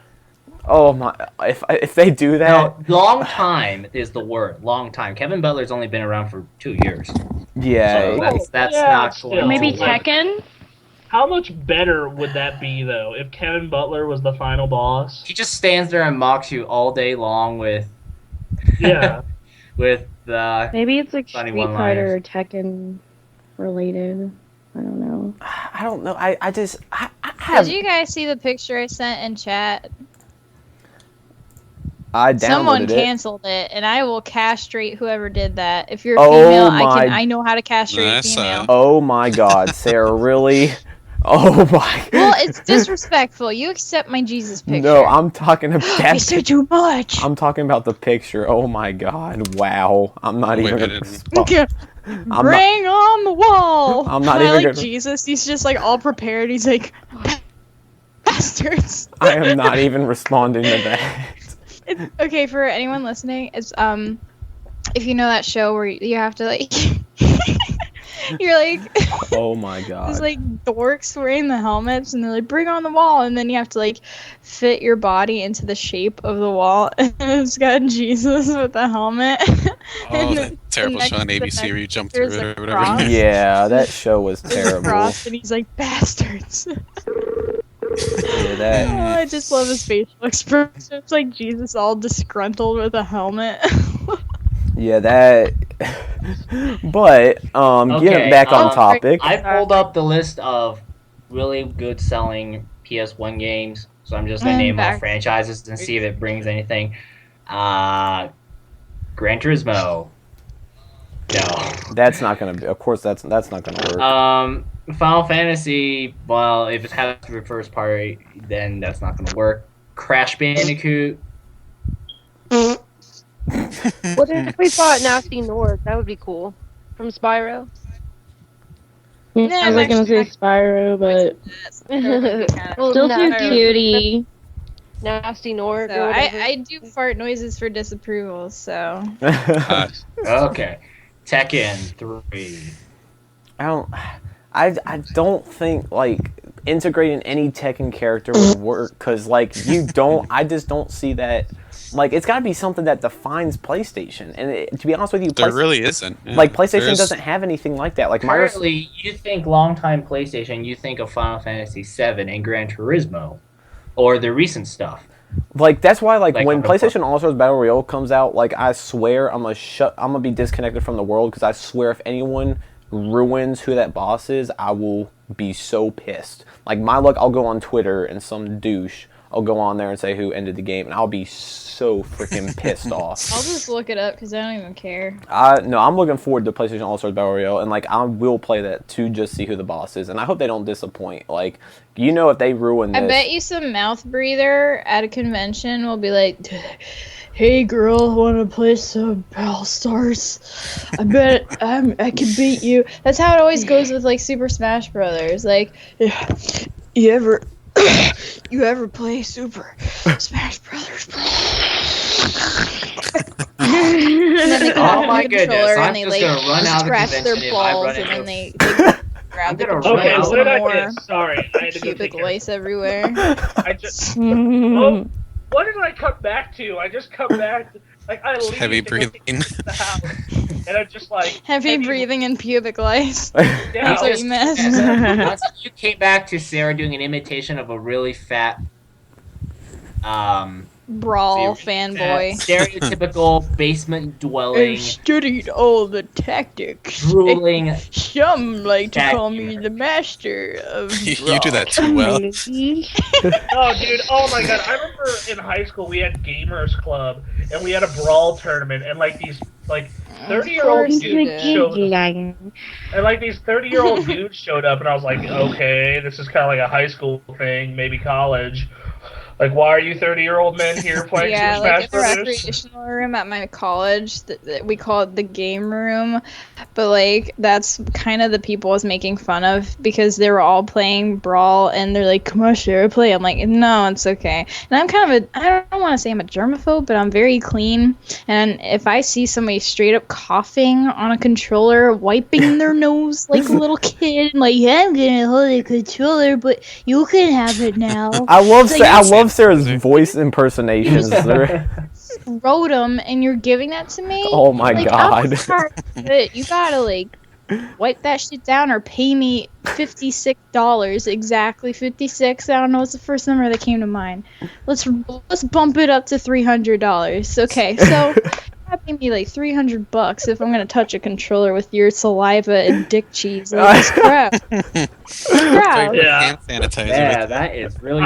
Oh my! If they do that, no, long time is the word. Long time. Kevin Butler's only been around for 2 years. Yeah, so that's not still. Maybe Tekken. How much better would that be though if Kevin Butler was the final boss? He just stands there and mocks you all day long with. Yeah. with the. Maybe it's like funny Street Fighter or Tekken related. I don't know. I don't know. I have. Did you guys see the picture I sent in chat? I downloaded Someone it. canceled it, and I will castrate whoever did that. If you're a Oh female, my- I know how to castrate a female. Oh my God, Sarah, really? Oh my. Well, it's disrespectful. You accept my Jesus picture. No, I'm talking about. I said too much. I'm talking about the picture. Oh my God! Wow, I'm not even gonna respond. Bring on the wall. I'm not I even like gonna- Jesus. He's just like all prepared. He's like, bastards. I am not even responding to that. Okay, for anyone listening, it's if you know that show where you have to like, you're like, Oh my God. there's like dorks wearing the helmets, and they're like, bring on the wall, and then you have to like fit your body into the shape of the wall, and it's got Jesus with the helmet. Oh, that terrible show on ABC where you jump through there's it a or whatever. cross. Yeah, that show was There's a terrible. cross, and he's like, bastards. Yeah, that. Oh, I just love his facial expression. It's like Jesus all disgruntled with a helmet. Yeah, that. But getting back on topic. I pulled up the list of really good selling PS1 games, so I'm just gonna name all franchises and see if it brings anything. Gran Turismo. No. That's not gonna be. Of course, that's not gonna work. Final Fantasy. Well, if it has to be first party, then that's not gonna work. Crash Bandicoot. What if we fought Nasty Nord? That would be cool. From Spyro. I was gonna say Spyro, but Well, still too Nasty- cutie. Nasty Nord. So or whatever. I do fart noises for disapproval, so. Okay. Tekken 3. I don't think like integrating any Tekken character would work because like I just don't see that. Like it's got to be something that defines PlayStation, and to be honest with you, There really isn't. Yeah, like PlayStation there is- doesn't have anything like that. Like Currently, you think longtime PlayStation, you think of Final Fantasy VII and Gran Turismo, or the recent stuff. Like that's why like when on the PlayStation All-Stars Battle Royale comes out, like I swear I'm gonna be disconnected from the world because I swear if anyone ruins who that boss is, I will be so pissed. Like my luck, I'll go on Twitter and some douche. I'll go on there and say who ended the game, and I'll be so freaking pissed off. I'll just look it up because I don't even care. No, I'm looking forward to PlayStation All-Stars Battle Royale, and like I will play that to just see who the boss is, and I hope they don't disappoint. Like, if they ruin this, I bet you some mouth breather at a convention will be like, "Hey girl, wanna play some All Stars? I bet I can beat you." That's how it always goes with like Super Smash Brothers. Like, you ever play Super Smash Brothers? And then they Oh grab my the goodness, controller I'm and they just like gonna run out of the scratch their convention if I balls run and then into- they grab the gonna controller run Okay, out some what did I more. miss? Sorry, I had to go Pubic take care. lace everywhere. I just. Oh, what did I come back to? I just come back. Like I leave Heavy to go take breathing. the house, and I'm just like Heavy breathing and pubic lice. Yeah, That's what you missed. Once you came back to Sarah doing an imitation of a really fat, Brawl fanboy. stereotypical basement dwelling, studied all the tactics. drooling. Some like to call me the master of You do that too well. Oh, dude! Oh my god! I remember in high school we had Gamers Club, and we had a brawl tournament, and like these 30-year-old course you dudes did. showed up, and like these 30-year-old dudes showed up, and I was like, okay, this is kind of like a high school thing, maybe college. Like, why are you 30-year-old men here playing Yeah, Super like Smash in the Brothers? recreational room at my college, that we call it the game room, but like that's kind of the people I was making fun of because they were all playing Brawl and they're like, "Come on, Sarah, play." I'm like, "No, it's okay." And I'm kind of I don't want to say I'm a germaphobe, but I'm very clean. And if I see somebody straight up coughing on a controller, wiping their nose like a little kid, like, "Yeah, I'm gonna hold a controller, but you can have it now." I love Like, I love Sarah's voice impersonations. Scrotum, and you're giving that to me? Oh my Like, god. I'm sorry, but you gotta like wipe that shit down or pay me $56 exactly. 56. I don't know. It's the first number that came to mind. Let's bump it up to $300. Okay, so pay me like $300 if I'm gonna touch a controller with your saliva and dick cheese. Like, it's crap. It's crap. Yeah. Hand sanitizer. Yeah, that is really.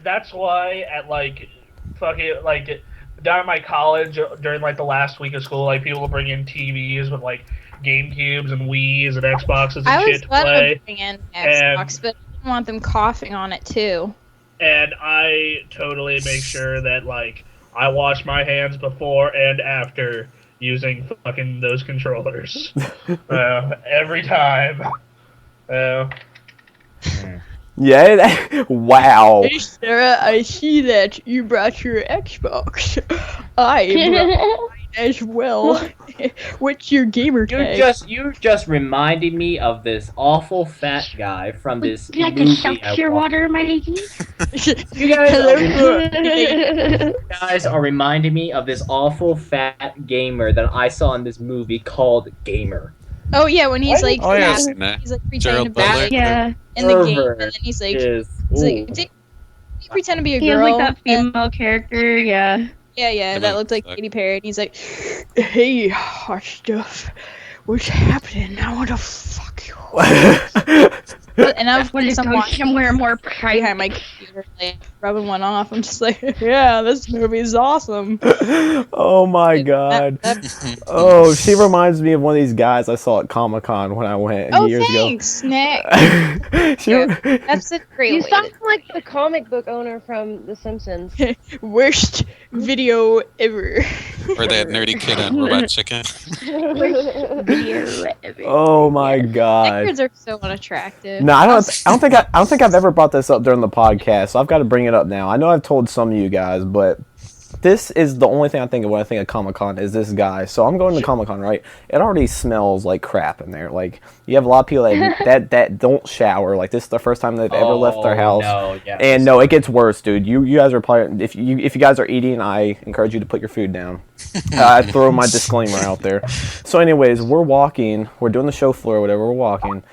That's why at like fucking like down at my college during like the last week of school, like people will bring in TVs with like GameCubes and Wii's and Xboxes and I shit was to glad play. to bring in Xbox, but I didn't want them coughing on it too. And I totally make sure that like I wash my hands before and after using fucking those controllers. Every time. Yeah. Wow. Hey Sarah, I see that you brought your Xbox. I brought mine as well. What's your gamer tag? You just reminded me of this awful fat guy from this You like to movie. shout I your watched. water, my lady? You guys are reminding me of this awful fat gamer that I saw in this movie called Gamer. Oh yeah, when he's like, Oh, yeah, yeah, I've seen that. he's like pretending Gerald to be Butler. like, Yeah. in the game, Pervert and then he's like, is- did he pretend to be a He has girl? like that female character, yeah. Yeah, Come that on, looked like fuck. Katy Perry. And he's like, "Hey, hot stuff, what's happening? I want to fuck you." And I'm Want to go somewhere more behind my private. computer, like rubbing one off. I'm just like, yeah, this movie's awesome. Oh my god. Oh, she reminds me of one of these guys I saw at Comic-Con when I went years Thanks, Nick. ago. That's a great You way. sound like the comic book owner from The Simpsons. Worst video ever. Or that nerdy kid on Robot Chicken. Oh my god. Records are so unattractive. No, I don't think I've ever brought this up during the podcast, so I've got to bring it up now. I know I've told some of you guys, but this is the only thing I think of when I think of Comic-Con is this guy. So I'm going to Comic-Con, right? It already smells like crap in there. Like, you have a lot of people that don't shower. Like, this is the first time they've ever left their house. No, yeah, and no, it gets worse, dude. You guys are probably, if you guys are eating, I encourage you to put your food down. I throw my disclaimer out there. So anyways, we're doing the show floor or whatever, we're walking,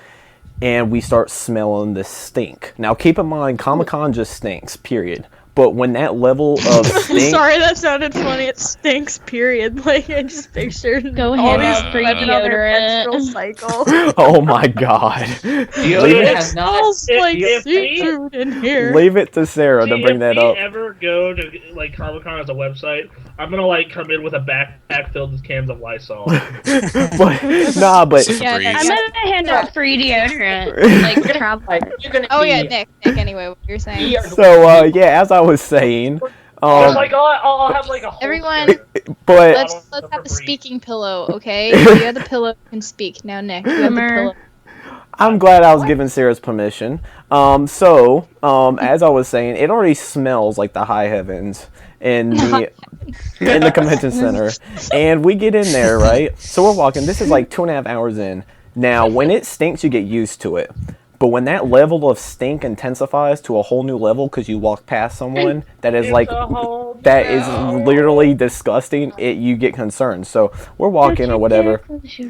and we start smelling this stink. Now, keep in mind, Comic-Con just stinks, period. But when that level of stink... Sorry, that sounded funny. It stinks, period. Like, I just pictured Go all ahead, these free women on their deodorant. menstrual cycle. Oh my god. Deodorant has not. Smells like if seafood in here. Leave it to Sarah to bring that up. If we ever go to like Comic-Con as a website, I'm gonna like come in with a backpack filled with cans of Lysol. But I'm gonna hand out free deodorant, like travel. Nick, anyway, what you're saying. so yeah, as I was saying, like I'll have like a whole Everyone, but let's have a speaking pillow, okay? You have the pillow, you can speak. Now, Nick, you have the pillow. I'm glad I was given Sarah's permission. As I was saying, it already smells like the high heavens in the convention center, and we get in there, right? So we're walking. This is like 2.5 hours in. Now, when it stinks, you get used to it. But when that level of stink intensifies to a whole new level because you walk past someone that is like, that is literally disgusting, you get concerned. So we're walking or whatever.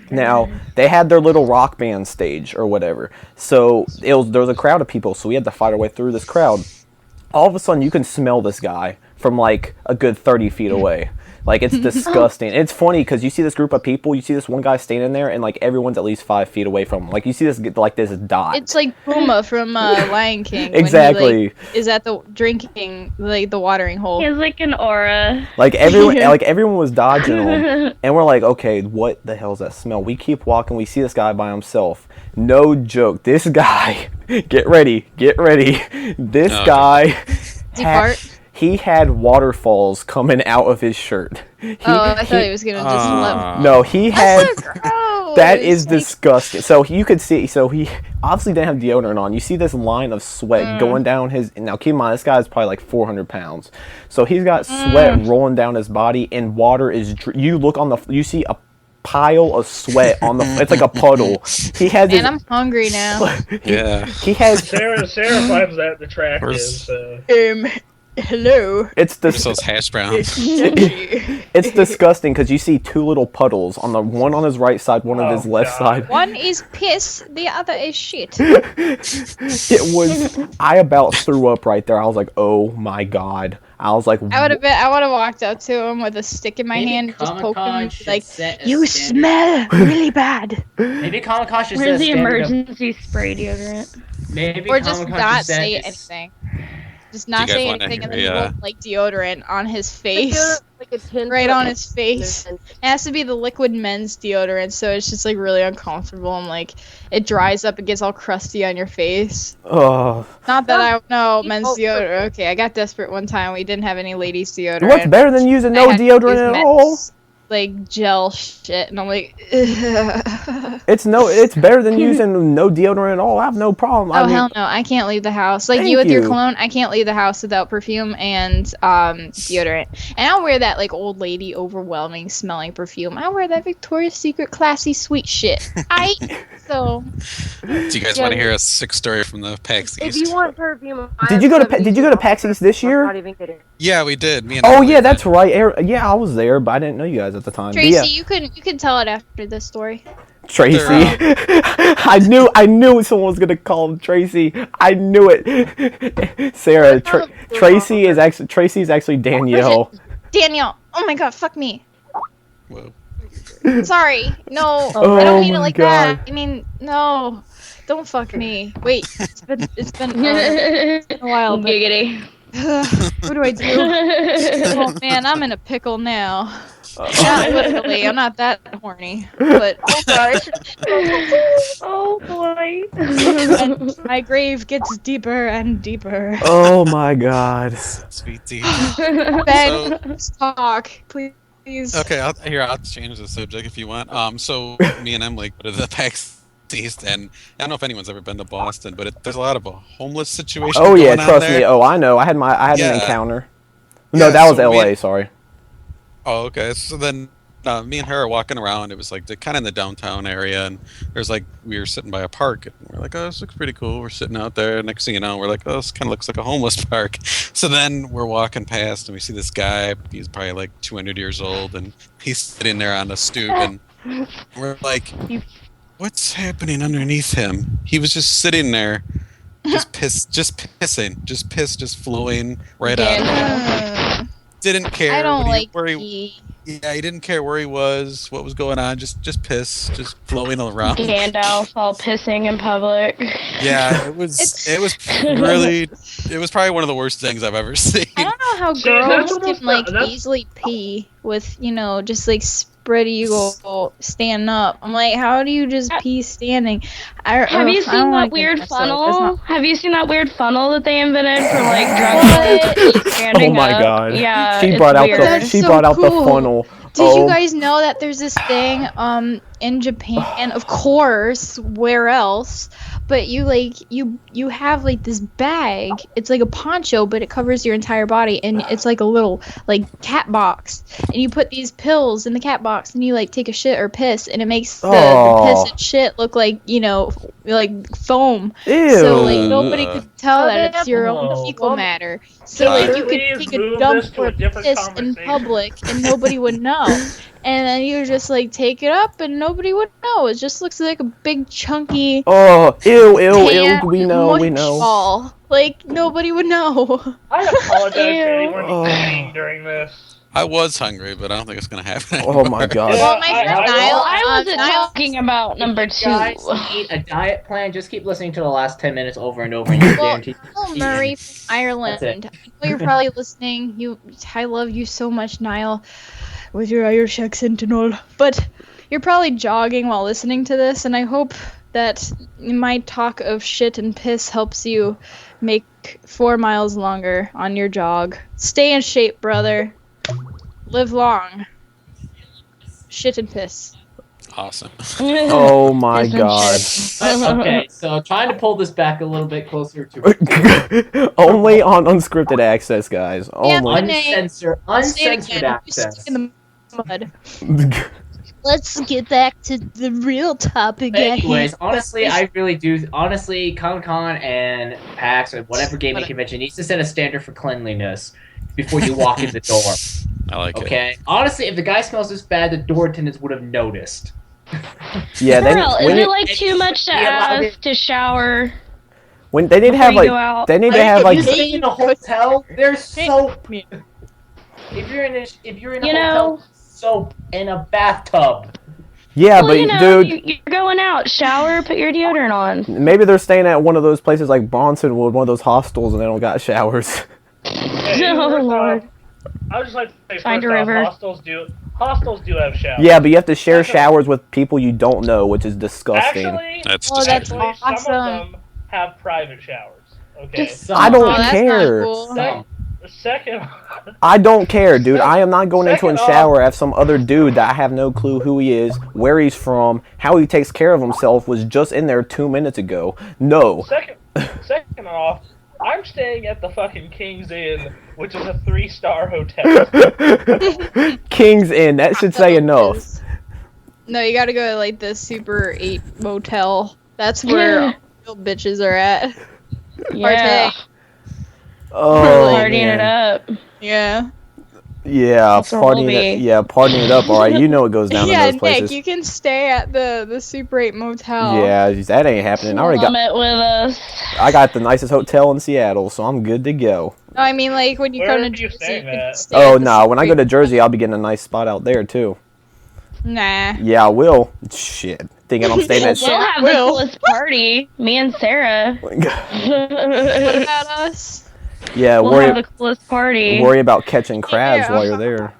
Now, they had their little rock band stage or whatever. So there was a crowd of people, so we had to fight our way through this crowd. All of a sudden, you can smell this guy from like a good 30 feet away. Like, it's disgusting. It's funny because you see this group of people, you see this one guy standing there, and like everyone's at least 5 feet away from him. Like, you see this dot. It's like Puma from Lion King. Exactly. When he, is at the drinking, like the watering hole. He has like an aura. Like everyone was dodging him, and we're like, okay, what the hell's that smell? We keep walking. We see this guy by himself. No joke. This guy, get ready. This guy. He had waterfalls coming out of his shirt. I thought he was gonna just let. No, he had. That's so gross. That is disgusting. So you could see. So he obviously didn't have deodorant on. You see this line of sweat going down his. Now keep in mind, this guy's probably like 400 pounds. So he's got sweat rolling down his body, and water is. You look on the. You see a pile of sweat on the. It's like a puddle. He has. Man, I'm hungry now. He has. Sarah finds that attractive. So. Hello. It's those hash browns. It's disgusting because you see two little puddles on the one on his right side, one on his left side. One is piss, the other is shit. It was. I about threw up right there. I was like, oh my god. I was like, I would have walked up to him with a stick in my hand, just poking him, like, you smell really bad. Maybe Comic-Con should Where's the emergency spray deodorant? Maybe or just Comic-Con not should set say it- anything. Just not Do you guys say wanna anything, and hear- then put, like deodorant on his face, right on his face. It has to be the liquid men's deodorant, so it's just like really uncomfortable and like it dries up, it gets all crusty on your face. oh. Not that I know men's deodorant. Okay, I got desperate one time. We didn't have any ladies deodorant. What's better than using no I had to deodorant use at men's, all? like gel shit, and I'm like, ugh. It's better than using no deodorant at all. I have no problem. Oh hell no! I can't leave the house. Like Thank you with your you. cologne, I can't leave the house without perfume and deodorant. And I'll wear that like old lady, overwhelming smelling perfume. I wear that Victoria's Secret classy sweet shit. So. Do you guys want to hear a sick story from the PAX If East? you want perfume, Did you go to PAX East this year? Not even kidding. Yeah, we did. Me and Oh Emily yeah, did. that's right. Yeah, I was there, but I didn't know you guys at the time. But Tracy, yeah. you can tell it after this story. Tracy. I knew someone was gonna call him Tracy. I knew it. Sarah, Tracy's actually Danielle. Danielle. Oh my god, fuck me. Whoa. Sorry. No, Oh I don't mean it my like God. that. I mean, no. Don't fuck me. Wait, it's been a while. But, Giggity. what do I do? Oh man, I'm in a pickle now. Not literally, I'm not that horny, but Oh gosh. Oh boy. and my grave gets deeper and deeper. Oh my God. Sweetie. Ben, let's talk, please. Okay, I'll change the subject if you want. So me and Emily go to the PAX East, and I don't know if anyone's ever been to Boston, but there's a lot of a homeless situation. Oh yeah, going on trust there. me. Oh, I know. I had an Yeah. encounter. No, Yeah, that was so L.A. Sorry. Oh, okay. So then me and her are walking around. It was like kind of in the downtown area, and there's like we were sitting by a park, and we're like, "Oh, this looks pretty cool." We're sitting out there. Next thing you know, we're like, "Oh, this kind of looks like a homeless park." So then we're walking past, and we see this guy. He's probably like 200 years old, and he's sitting there on a stoop, and we're like, "What's happening underneath him?" He was just sitting there, just pissing, just piss, just flowing right out of him. Didn't care. I don't like where he pee. Yeah, he didn't care where he was, what was going on, just piss, just flowing around. Gandalf all pissing in public. Yeah, it was probably one of the worst things I've ever seen. I don't know how See, that's girls almost can like that's- easily pee with, just like spread eagle standing up. I'm like, how do you just pee standing? Have you I seen don't that like it weird myself. That's funnel? not- Have you seen that weird funnel that they invented for like drunk standing Oh my up? God. Yeah, She it's brought out weird. That's she so brought out the cool. funnel. Did Oh. you guys know that there's this thing in Japan, of course, where else? But you have like this bag. It's like a poncho, but it covers your entire body, and it's like a little like cat box. And you put these pills in the cat box, and you like take a shit or piss, and it makes the piss and shit look like like foam. Ew. So like nobody could tell Oh, that it's your own Whoa. fecal matter. So like you could Please take a move dump this to or a different piss in conversation. public, and nobody would know. And then you just like take it up, and nobody would know. It just looks like a big chunky Oh, ew. tan We know. mush ball. Like nobody would know. I apologize to Ew. anyone Oh. eating during this. I was hungry, but I don't think it's gonna happen. Oh my God. Well, my friend Niall, I wasn't Niall- talking about number two. Guys need a diet plan. Just keep listening to the last 10 minutes over and over, and you're Well, guaranteed. Niall Murray from Ireland. That's I know you're probably listening. I love you so much, Niall, with your Irish accent and all. But you're probably jogging while listening to this, and I hope that my talk of shit and piss helps you make 4 miles longer on your jog. Stay in shape, brother. Live long. Shit and piss. Awesome. Oh my Piss and God. shit. Okay, so trying to pull this back a little bit closer to Only on unscripted access, guys. Yeah, Only. uncensored Say it again. You're access. stuck in the mud. Let's get back to the real topic at Anyways, hand. honestly, I really do. Honestly, Comic-Con and PAX or whatever gaming convention needs to set a standard for cleanliness before you walk in the door. I like it. Okay? Honestly, if the guy smells this bad, the door attendants would have noticed. Yeah, Girl, is when it like too much to ask to shower? when they need to before have you like go out? they need to have If like you stay in a hotel, there's soap. If you're in a You hotel, know- soap in a bathtub. yeah, Well, but you know, dude, you're going out, shower, put your deodorant on. maybe they're staying at one of those places like Bronson Wood, one of those hostels, and they don't got showers. Hey, Oh, first Lord. off, I would just like to say Find first a off, river. hostels do have showers. Yeah, but you have to share showers with people you don't know, which is disgusting. Actually, That's Oh, that's disgusting. some awesome. of them have private showers. Okay. Just I don't Oh, that's care. not cool. Some. Second, I don't care, dude. I am not going into a Second off- shower if some other dude that I have no clue who he is, where he's from, how he takes care of himself was just in there 2 minutes ago. No. second off, I'm staying at the fucking King's Inn, which is a 3-star hotel. King's Inn. That should say enough. No, you gotta go to like the Super 8 motel. That's where all the real bitches are at. Yeah, Oh, partying man. it up. Yeah. Yeah, That's where we'll partying it. be. Yeah, partying it up. All right, you know what goes down Yeah, in those places. Nick, you can stay at the Super 8 motel. Yeah, that ain't happening. Plum it with us. I got the nicest hotel in Seattle, so I'm good to go. No, I mean like when you Where come to are you Jersey, staying you can at? stay Oh at the no, when I Super go to Jersey, I'll be getting a nice spot out there too. Nah. Yeah, I will. Shit. Thinking I'm staying at... We'll have the coolest party. Me and Sarah. What about us? Yeah, We'll have the coolest party. worry about catching crabs while you're there.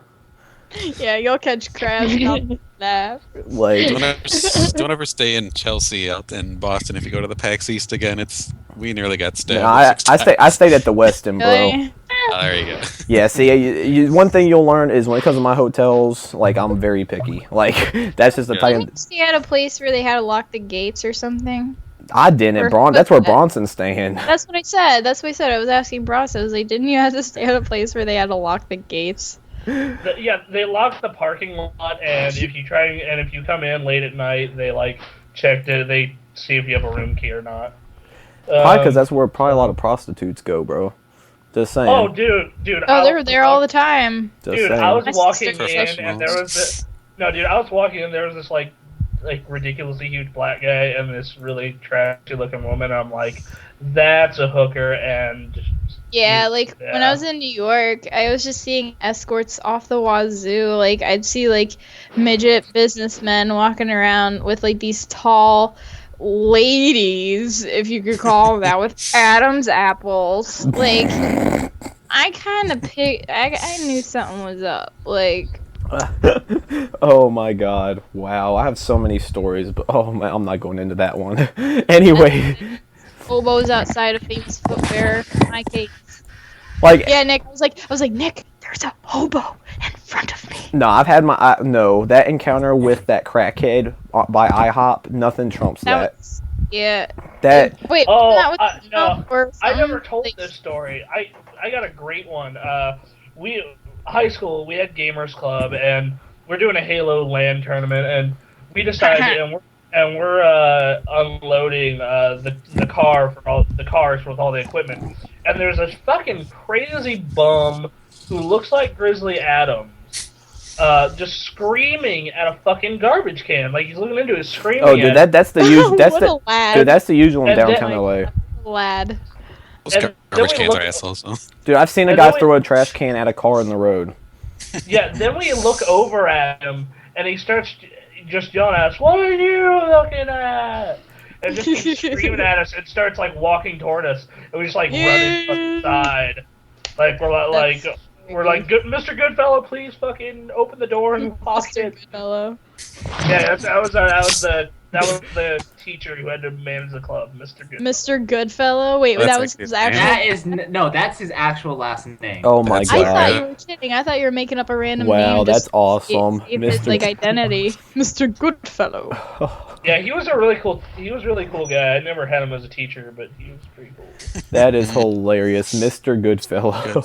Yeah, you'll catch crabs. Laugh. Like, don't ever stay in Chelsea out in Boston. If you go to the PAX East again, we nearly got stabbed. no, I stayed at the Westin, bro. Really? Oh, there you go. Yeah, see, one thing you'll learn is when it comes to my hotels, like, I'm very picky. Like, that's just the type Didn't you stay at a place where they had to lock the gates or something? I didn't. That's where Bronson's staying. That's what I said. I was asking Bronson. I was like, didn't you have to stay at a place where they had to lock the gates? Yeah, they lock the parking lot, and if you come in late at night, they like check it. They see if you have a room key or not. Probably because that's where probably a lot of prostitutes go, bro. Just saying. Oh, dude. Oh, they're there all the time. Just Dude, saying. I was walking in, Professionals. and there was this. No, dude, I was walking in. There was this like ridiculously huge black guy and this really trashy looking woman. I'm like, that's a hooker, and. Yeah, like when I was in New York, I was just seeing escorts off the wazoo. Like I'd see like midget businessmen walking around with like these tall ladies, if you could call them that, with Adam's apples. Like I kind of I knew something was up. Like. Oh my god. Wow. I have so many stories, but oh man, I'm not going into that one. Anyway. Hobos outside of Famous Footwear. My case. Like, yeah, Nick. I was like, Nick, there's a hobo in front of me. No, I've had that encounter with that crackhead by IHOP. Nothing trumps that. Yeah. That. Wait. Oh, no. I never told this story. I got a great one. High school, we had Gamers Club, and we're doing a Halo LAN tournament, and we decided, and we're unloading the car for all the cars with all the equipment, and there's a fucking crazy bum who looks like Grizzly Adams, just screaming at a fucking garbage can, like he's looking into it, screaming. Oh, dude, that's the usual. That's the usual in And downtown LA. Lad. Those garbage cans are assholes, though. Dude, I've seen a guy throw a trash can at a car in the road. Yeah, then we look over at him, and he starts just yelling at us, "What are you looking at?" And just keeps screaming at us, and starts like walking toward us, and we just like run inside. Like we're like, Mr. Goodfellow, please fucking open the door and lock it. Goodfellow. Yeah, that was the teacher who had to manage the club, Mr. Goodfellow. Mr. Goodfellow. Wait, that was his actual. That's his actual last name. Oh my god! I thought you were kidding. I thought you were making up a random name. Wow, that's awesome, His like identity, Mr. Goodfellow. Yeah, he was a really cool guy. I never had him as a teacher, but he was pretty cool. That is hilarious, Mr. Goodfellow.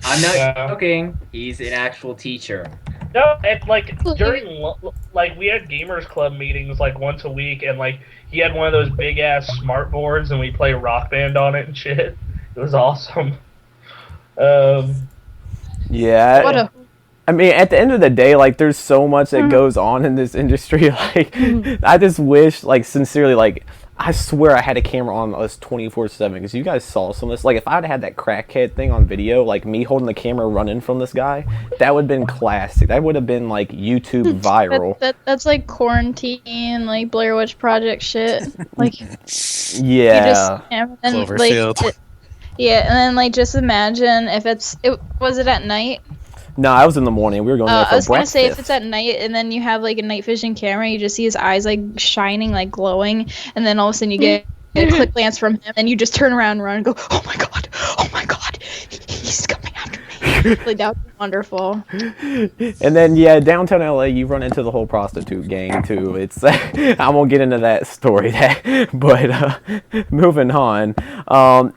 I'm not joking. He's an actual teacher. No, and like during we had Gamers Club meetings like once a week, and like he had one of those big ass smart boards, and we play Rock Band on it and shit. It was awesome. Yeah. I mean, at the end of the day, like, there's so much that goes on in this industry. Like, I just wish, like, sincerely, like, I swear I had a camera on us 24/7 because you guys saw some of this. Like, if I'd had that crackhead thing on video, like me holding the camera running from this guy, that would have been classic. That would have been, like, YouTube viral. That's like quarantine, like Blair Witch Project shit. Like, yeah. Cloverfield. And then, like, just imagine if was it at night? No, I was in the morning. We were going there for breakfast. I was gonna say if it's at night and then you have like a night vision camera, you just see his eyes like shining, like glowing, and then all of a sudden you get a quick glance from him, and you just turn around and run and go, "Oh my god, he's coming after me!" Like that would be wonderful. And then downtown LA, you run into the whole prostitute gang too. It's I won't get into that story, but moving on.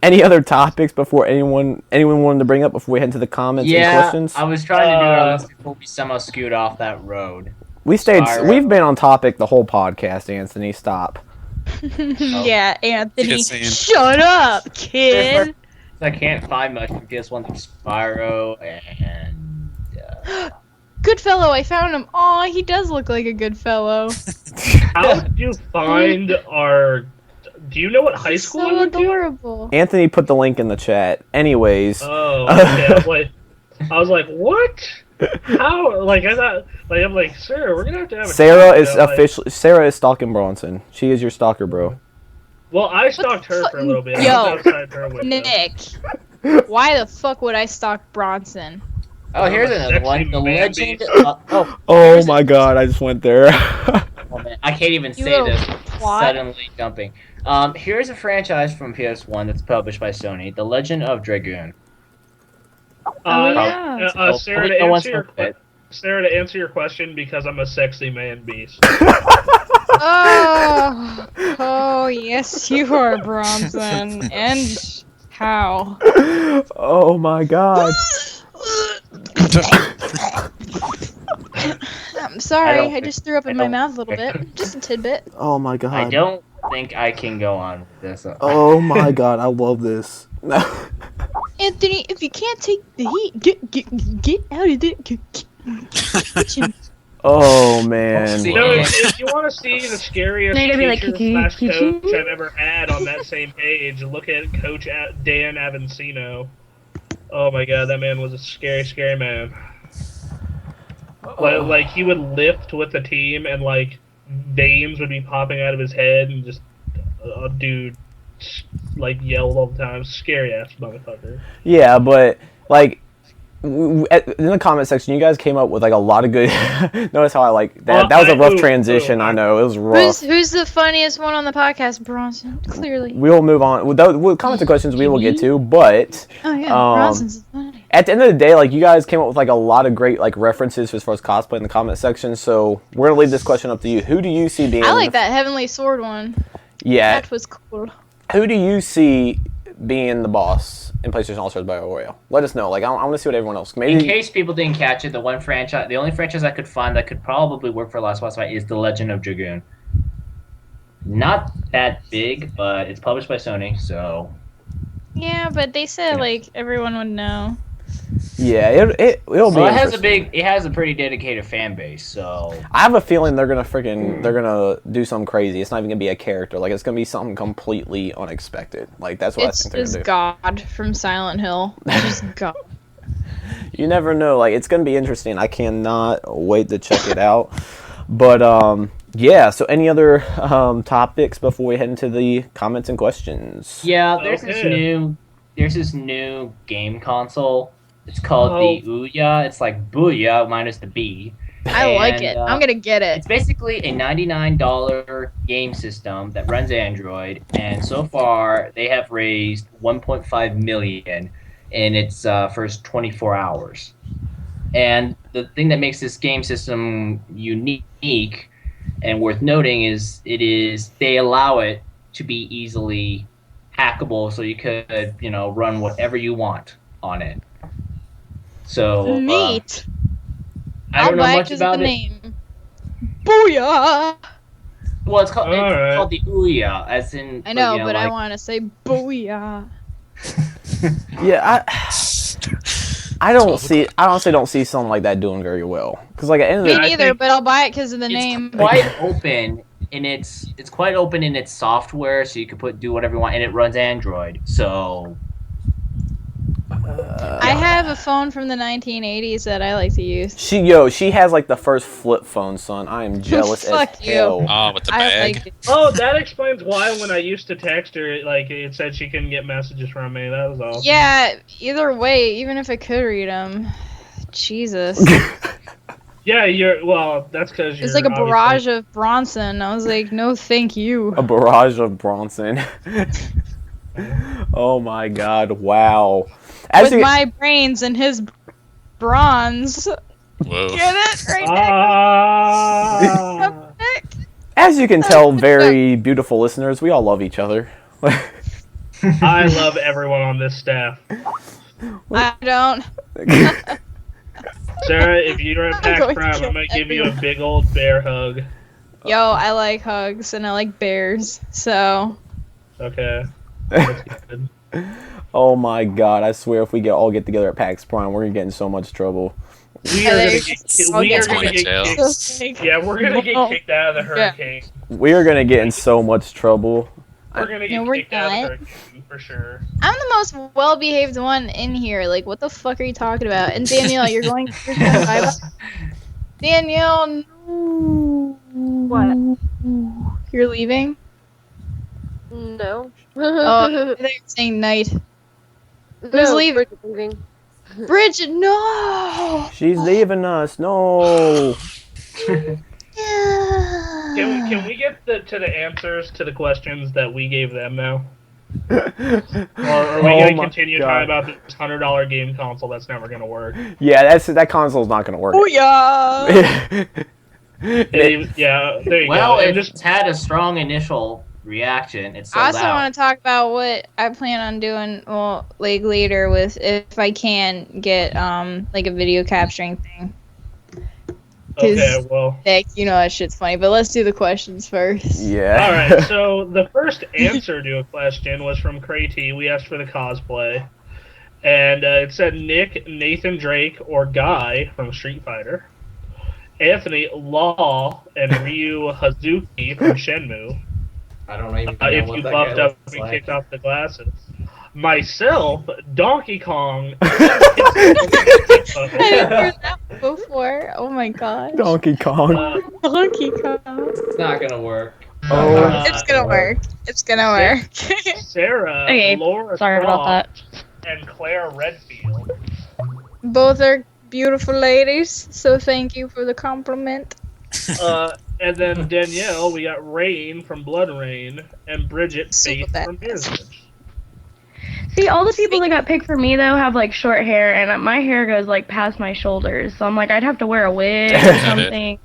Any other topics before anyone wanted to bring up before we head into the comments and questions? I was trying to do our list before we somehow skewed off that road. We've been on topic the whole podcast, Anthony. Stop. Yeah, Anthony. Shut up, kid. I can't find much from PS1 through Spyro and Goodfellow, I found him. Aw, he does look like a good fellow. How did you find our... Do you know what high school we went to? So adorable. Anthony put the link in the chat. Anyways. Oh, okay. I was like, what? How? Like I thought. Like I'm like, sir, we're gonna have to have. Sarah a is officially. Sarah is stalking Bronson. She is your stalker, bro. Well, I stalked her for a little bit. Yo, I was outside her window. Nick, why the fuck would I stalk Bronson? Oh, here's another one. The man legend. beast. Oh my god, I just went there. Oh, man, I can't even You say little this. twat. Suddenly jumping. Here's a franchise from PS1 that's published by Sony. The Legend of Dragoon. Yeah. Sarah, No one's to answer your question, because I'm a sexy man beast. Oh, yes, you are, Bronson. And how? Oh my god. I'm sorry, I think- just threw up in I my don't mouth a little bit. Just a tidbit. Oh my god. I don't think I can go on with this. Oh my god, I love this. Anthony, if you can't take the heat, get out of the kitchen. Oh man. See, No, if you want to see the scariest They're gonna be like, teacher "Kiki, slash Kiki?" coach I've ever had on that same page, look at Coach Dan Avancino. Oh my god, that man was a scary, scary man. Like he would lift with the team, and like veins would be popping out of his head, and just dude, like yelled all the time. Scary ass motherfucker. Yeah, but like in the comment section, you guys came up with like a lot of good. Notice how I like that. That was a rough transition. I know it was rough. Who's the funniest one on the podcast? Bronson, clearly. We'll move on. We'll comment the questions we will get to, but Oh yeah, Bronson's funny. at the end of the day, like you guys came up with like a lot of great like references as far as cosplay in the comment section. So we're gonna leave this question up to you. Who do you see being? I like that Heavenly Sword one. Yeah. That was cool. Who do you see being the boss in PlayStation All-Stars Battle Royale? Let us know. Like I want to see what everyone else. Maybe In case people didn't catch it, the only franchise I could find that could probably work for Last Boss Fight is The Legend of Dragoon. Not that big, but it's published by Sony, so Yeah, but they said like everyone would know. yeah, it'll be. it has interesting. a pretty dedicated fan base. So I have a feeling they're gonna do something crazy. It's not even gonna be a character. Like it's gonna be something completely unexpected. Like that's what It's I think just they're gonna God from Silent Hill. Just God. do. You never know. Like it's gonna be interesting. I cannot wait to check it out. But yeah. So any other topics before we head into the comments and questions? yeah, there's Okay. this new game console. It's called the Ouya. It's like Booyah minus the B. I like And, it. I'm gonna get it. It's basically a $99 game system that runs Android, and so far they have raised $1.5 million in its first 24 hours. And the thing that makes this game system unique and worth noting is they allow it to be easily hackable, so you could run whatever you want on it. So Neat. I don't know buy it much 'cause of about the it. name. Booyah! Well, it's called Alright. the Ouya, as in. I know, like, but I want to say booyah. Yeah, I honestly don't see something like that doing very well. Because like at the end of Me the I neither, think- but I'll buy it because of the It's name. quite open in it's quite open in its software, so you can do whatever you want, and it runs Android. So I have a phone from the 1980s that I like to use. she has like the first flip phone, son. I am jealous as Fuck you. hell. Oh, with the I bag. like it. Oh, that explains why when I used to text her, like it said she couldn't get messages from me. That was all. Yeah, either way, even if I could read them. Jesus. Yeah, that's because you're. It's like a obviously- barrage of Bronson. I was like, no, thank you. A barrage of Bronson. Oh my god! Wow. As With you, my brains and his bronze. Whoa. Get it? Right Ah. Nick? as you can tell, very beautiful listeners, we all love each other. I love everyone on this staff. I don't. Sarah, if you're at I'm PAX going to Prime, kill I'm gonna give you a everyone. big old bear hug. Yo, I like hugs and I like bears. So. Okay. That's good. Oh my god! I swear, if we all get together at PAX Prime, we're gonna get in so much trouble. We Yeah, are there gonna you get, go. we are That's gonna going get to jail. kicked. Yeah, we're gonna get kicked out of the hurricane. We are gonna get in so much trouble. We're gonna get we're kicked out not. of their game for sure. I'm the most well-behaved one in here. Like, what the fuck are you talking about? And Danielle, you're going bye-bye? Danielle, no. What? You're leaving? No. Oh, I thought you were saying night. no, leaving? Bridget leaving. Bridget, no! She's leaving us. No. Can we get to the answers to the questions that we gave them now? Or are we gonna continue talking about this $100 game console that's never gonna work? Yeah, that console's not gonna work. Oh yeah. Yeah, there you Well, go. it just had a strong initial reaction. It's sold I also out. want to talk about what I plan on doing. Well, like later with if I can get like a video capturing thing. Okay, well. Heck, you know that shit's funny. But let's do the questions first. Yeah. All right. So the first answer to a question was from Cray-T. We asked for the cosplay, and it said Nick, Nathan Drake, or Guy from Street Fighter. Anthony, Law, and Ryu Hazuki from Shenmue. I don't even know If what you that buffed guy up looks and like. kicked off the glasses. Myself, Donkey Kong. I didn't hear that before. Oh my god. Donkey Kong. Donkey Kong. It's not gonna work. Oh. It's gonna work. It's gonna work. Sarah, Okay, Laura sorry about Croft, and Claire Redfield. Both are beautiful ladies, so thank you for the compliment. And then Danielle, we got Rain from Blood Rain, and Bridget Faith from Mirror's Edge. See, all the people that got picked for me though have like short hair, and my hair goes like past my shoulders. So I'm like, I'd have to wear a wig or something.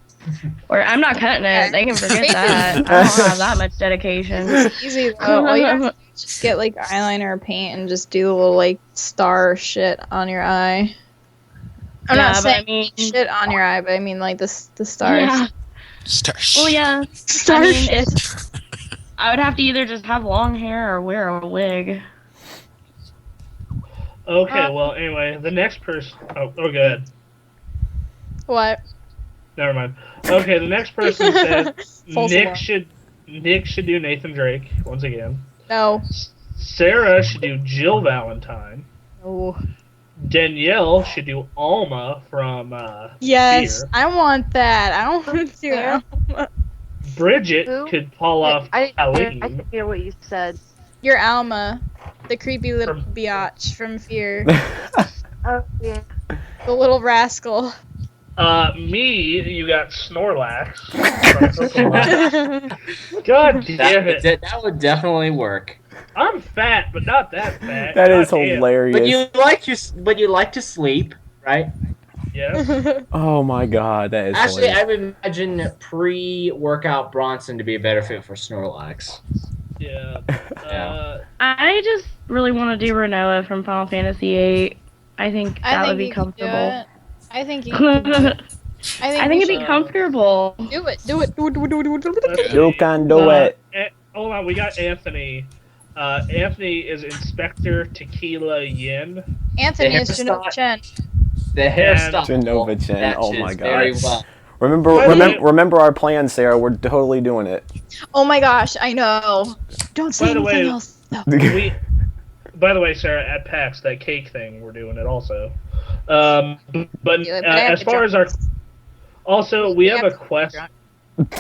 Or I'm not cutting it. They can forget that. I don't have that much dedication. It's easy though. All you have to do is just get like eyeliner or paint and just do a little like star shit on your eye. I'm Yeah, not but saying I mean- shit on your eye, but I mean like the stars. Yeah. Well, yeah. Star I mean, shit. I would have to either just have long hair or wear a wig. Okay, well, anyway, the next person. Oh, go ahead. What? Never mind. Okay, the next person said False Nick alarm. should do Nathan Drake once again. No. Sarah should do Jill Valentine. No. Danielle should do Alma from Yes, Fear. I want that. I don't want to do Yeah. Alma. Bridget Who? could pull off I Aline. didn't hear what you said. You're Alma, the creepy little From- biatch from Fear. Oh, yeah. The little rascal. Me, you got Snorlax. from Pokemon. God damn it. That would definitely work. I'm fat, but not that fat. That is God damn. hilarious. But you like to sleep, right? Yes. Oh my god, that is Actually, hilarious. I would imagine pre-workout Bronson to be a better fit for Snorlax. Yeah. Yeah. I just really want to do Renoa from Final Fantasy VIII. I think that would be comfortable. I think you can do it. I think it'd be comfortable. Do it. Do it. Do it. Do it. Do it. Do it. Do it. You can do it. Hold on, we got Anthony. Anthony is Inspector Tequila Yin. Anthony is hairstyle- Janelle Chen. The hairstyle. Genova Chen. Oh my matches very god. well. Remember our plan, Sarah. We're totally doing it. Oh my gosh, I know. Don't say By the anything way, else. though. By the way, Sarah, at PAX, that cake thing, we're doing it also. But Yeah, but I have as to far drink. as our... Also, we have a to quest... drink.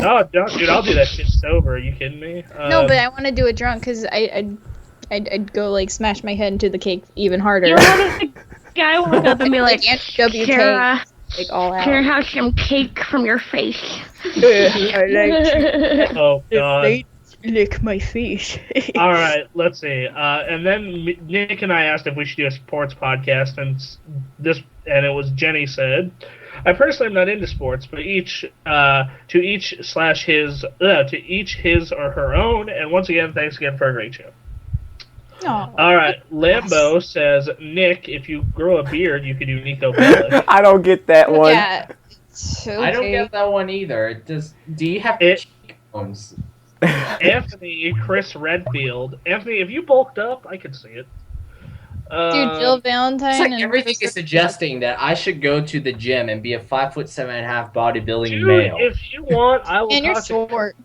No, don't, dude, I'll do that shit sober. Are you kidding me? No, but I want to do it drunk because I'd go like smash my head into the cake even harder. You want the guy walk up and be like, WK, Sarah, like all out. can I have some cake from your face? I like Oh, God. lick my face. All right, let's see. And then Nick and I asked if we should do a sports podcast, and it was Jenny said, "I personally am not into sports, but to each his or her own." And once again, thanks again for a great show. No. All right, Lambo says, "Nick, if you grow a beard, you could do Nico Bellic." I don't get that one. Yeah. Okay. I don't get that one either. Do you have cheekbones? Anthony, Chris Redfield. Anthony, if you bulked up, I could see it. Dude, Jill Valentine. It's like and everything Chris- is suggesting that I should go to the gym and be a 5'7.5" bodybuilding Dude, male. if you want, I will And you're talk to short.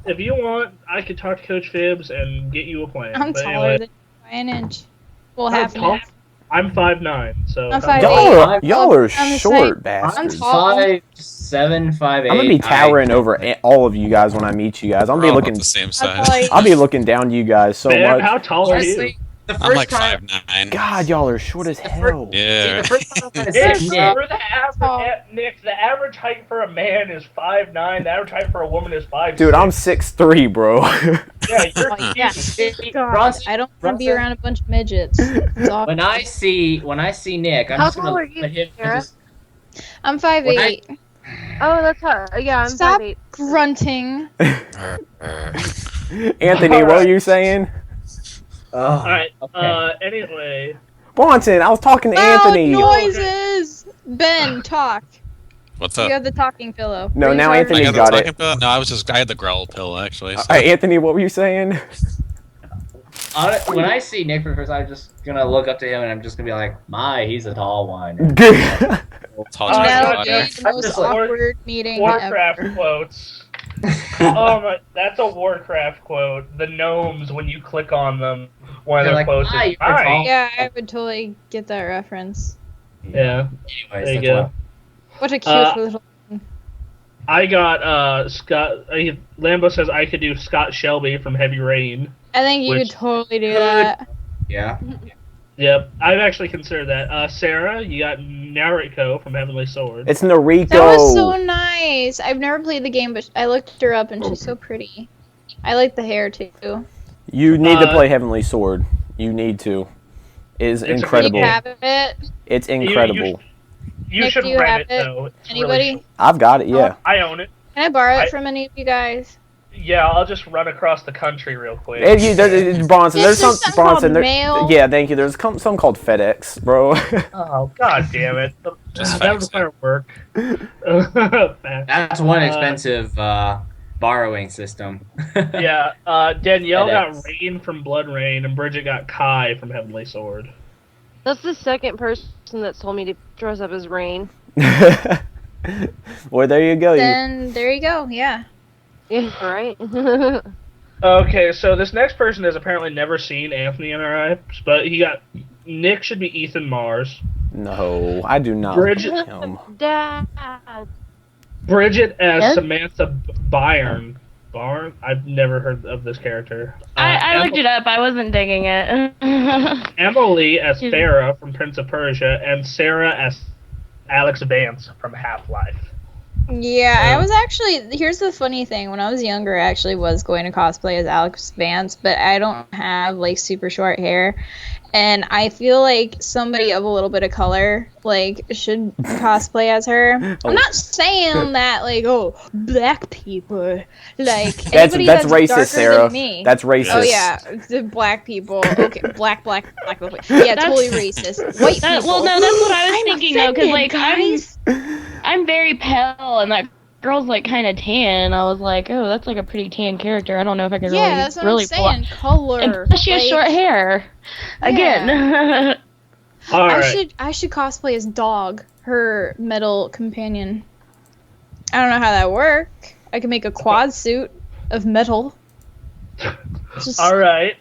if you want, I could talk to Coach Phibbs and get you a plan. I'm But taller anyway, than you by an inch. Well, I'm half an tall. inch. I'm 5'9", so I'm how- 5'8". Y'all are I'm the short same. bastards. I'm tall. 5'7", 5'8". I'm gonna be towering over all of you guys when I meet you guys. I'm We're be all looking. about the same I'm size. like- I'll be looking down to you guys so Bear, much. how tall are you? Honestly, the first I'm like time, 5'9". God, y'all are short as hell. Yeah. the first time I Yes, said Nick, we're the average. Nick, the average height for a man is 5'9". The average height for a woman is 5'6". Dude, I'm 6'3", bro. Yeah, you're Oh, yeah. huge. God, Bronson- I don't want to be Bronson? around a bunch of midgets. It's awful. when I see Nick, I'm How just gonna tall are look you, at him and Sarah? just I'm 5'8". Oh, that's hot. Yeah, I'm Stop 5'8". grunting. Anthony, what were you saying? All right. Okay. Anyway, Bronson, I was talking to Loud Anthony. noises. Ben, talk. What's You up? have the talking pillow. No, now Retard. Anthony I got the it. talking pill? No, I had the growl pill actually. So. Anthony, what were you saying? when I see Nick for the first time, I'm just gonna look up to him and I'm just gonna be like, he's a tall one. Tall Oh, That giant would water. be the most just like- awkward meeting Warcraft ever. quotes. Oh my, that's a Warcraft quote. The gnomes, when you click on them, one of They're their like, quotes "Hi, is you're "Hi." tall." Yeah, I would totally get that reference. Yeah. Anyways, There you that's go. why. What a cute little. I got Scott. Lambo says I could do Scott Shelby from Heavy Rain. I think you Which could totally do that. Yeah. Yep, I've actually considered that. Sarah, you got Nariko from Heavenly Sword. It's Nariko. That was so nice. I've never played the game, but I looked her up and she's so pretty. I like the hair too. You need to play Heavenly Sword. You need to. It is It's incredible. You have it? It's incredible. You Nick, should do you rent have it it? though. It's Anybody? Really I've got it, yeah. I own it. Can I borrow I- it from any of you guys? Yeah, I'll just run across the country real quick. Bronson, there's This some is something Bronson. called mail. Yeah, thank you. There's some called FedEx, bro. Oh, god damn it. Just That was FedEx. my work. That's one expensive borrowing system. Yeah, Danielle FedEx. got Rain from Blood Rain, and Bridget got Kai from Heavenly Sword. That's the second person that's told me to dress up as Rain. Well, there you go. Then there you go. Yeah. Yeah, right? Okay, so this next person has apparently never seen Anthony in our eyes, but Nick should be Ethan Mars. No, I do not. Bridget- like him. Dad. Bridget as Yes? Samantha Byrne. Barn? I've never heard of this character. I looked it up. I wasn't digging it. Emily as Farah from Prince of Persia, and Sarah as Alex Vance from Half-Life. Yeah, I was actually. Here's the funny thing. When I was younger, I actually was going to cosplay as Alex Vance, but I don't have like super short hair, and I feel like somebody of a little bit of color like should cosplay as her. I'm not saying that like black people like That's anybody racist, darker Sarah. than me. That's racist. Oh yeah, the black people. Okay, black people. Yeah, totally racist. White people. Well, no, that's what I was I'm thinking though, because offended, like guys. I'm very pale, and that girl's like kind of tan. I was like, oh, that's like a pretty tan character. I don't know if I could Yeah, that's what really I'm saying. Color. And plus she has like- short hair. Again. All right. I should cosplay as Dog, her metal companion. I don't know how that work. I could make a quad suit of metal. Just All right.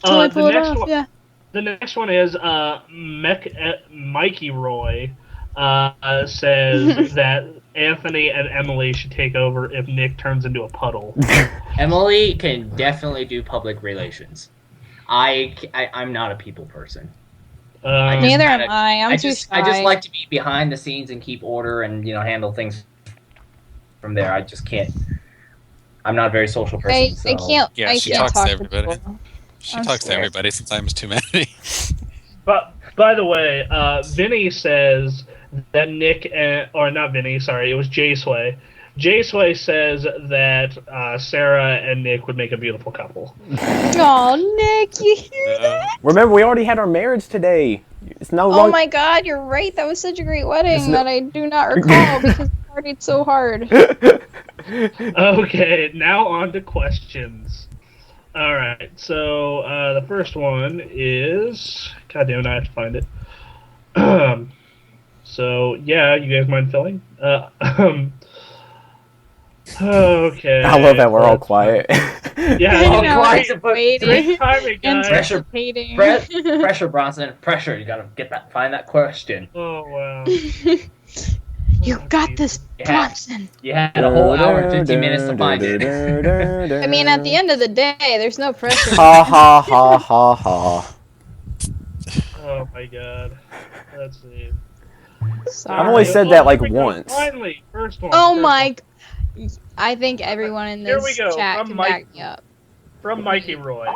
totally The pull it next off. one. Yeah. The next one is Mikey Roy says that Anthony and Emily should take over if Nick turns into a puddle. Emily can definitely do public relations. I'm not a people person. Um, Neither kinda- am I. I'm I too just shy. I just like to be behind the scenes and keep order and handle things from there. I just can't. I'm not a very social person. I so. can't. Yeah, I she can't talks to talk everybody. people. She I'm talks to scared. everybody sometimes too many. But by the way, Vinny says that Nick, or not Vinny, sorry, it was J-Sway. J-Sway says that Sarah and Nick would make a beautiful couple. Oh, Nick, you hear that? Remember, we already had our marriage today. It's no Oh longer. my God, you're right. That was such a great wedding It's no- that I do not recall because I partied so hard. Okay, now on to questions. Alright, so the first one is... God damn it, I have to find it. So, yeah, you guys mind filling? Okay. I love that we're all quiet. Yeah, Oh, know, quiet. I'm waiting. great timing, guys. Pressure. Anticipating. Pressure, Bronson. Pressure. You gotta find that question. Oh wow. You got this, Yeah. Bronson. You had a whole hour and 15 minutes to find it. I mean, at the end of the day, there's no pressure. Ha ha ha ha ha. Oh my god. Let's see. Sorry. I've only said that like Here we go. once. Finally, first one. Oh first my! I think everyone in Here we this go, chat from can Mike. back me up. From Mikey Roy.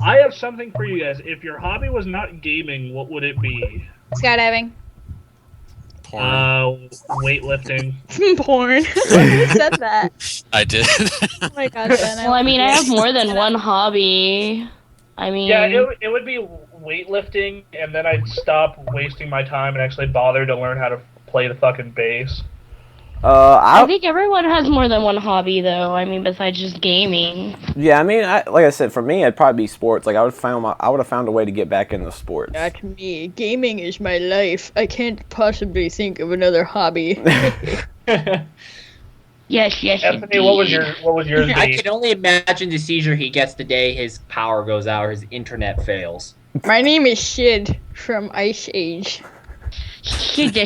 I have something for you guys. If your hobby was not gaming, what would it be? Skydiving. Porn. Weightlifting. Porn. Who said that? I did. Oh my god, Ben. Well, I mean, I have more than one hobby. I mean, Yeah, it would be weightlifting, and then I'd stop wasting my time and actually bother to learn how to play the fucking bass. I think everyone has more than one hobby, though. I mean, besides just gaming. Yeah, I mean, like I said, for me, it'd probably be sports. Like I would have found a way to get back into sports. Not me. Gaming is my life. I can't possibly think of another hobby. Yes, Anthony, what was yours I be? can only imagine the seizure he gets the day his power goes out or his internet fails. My name is Shid from Ice Age. Shit,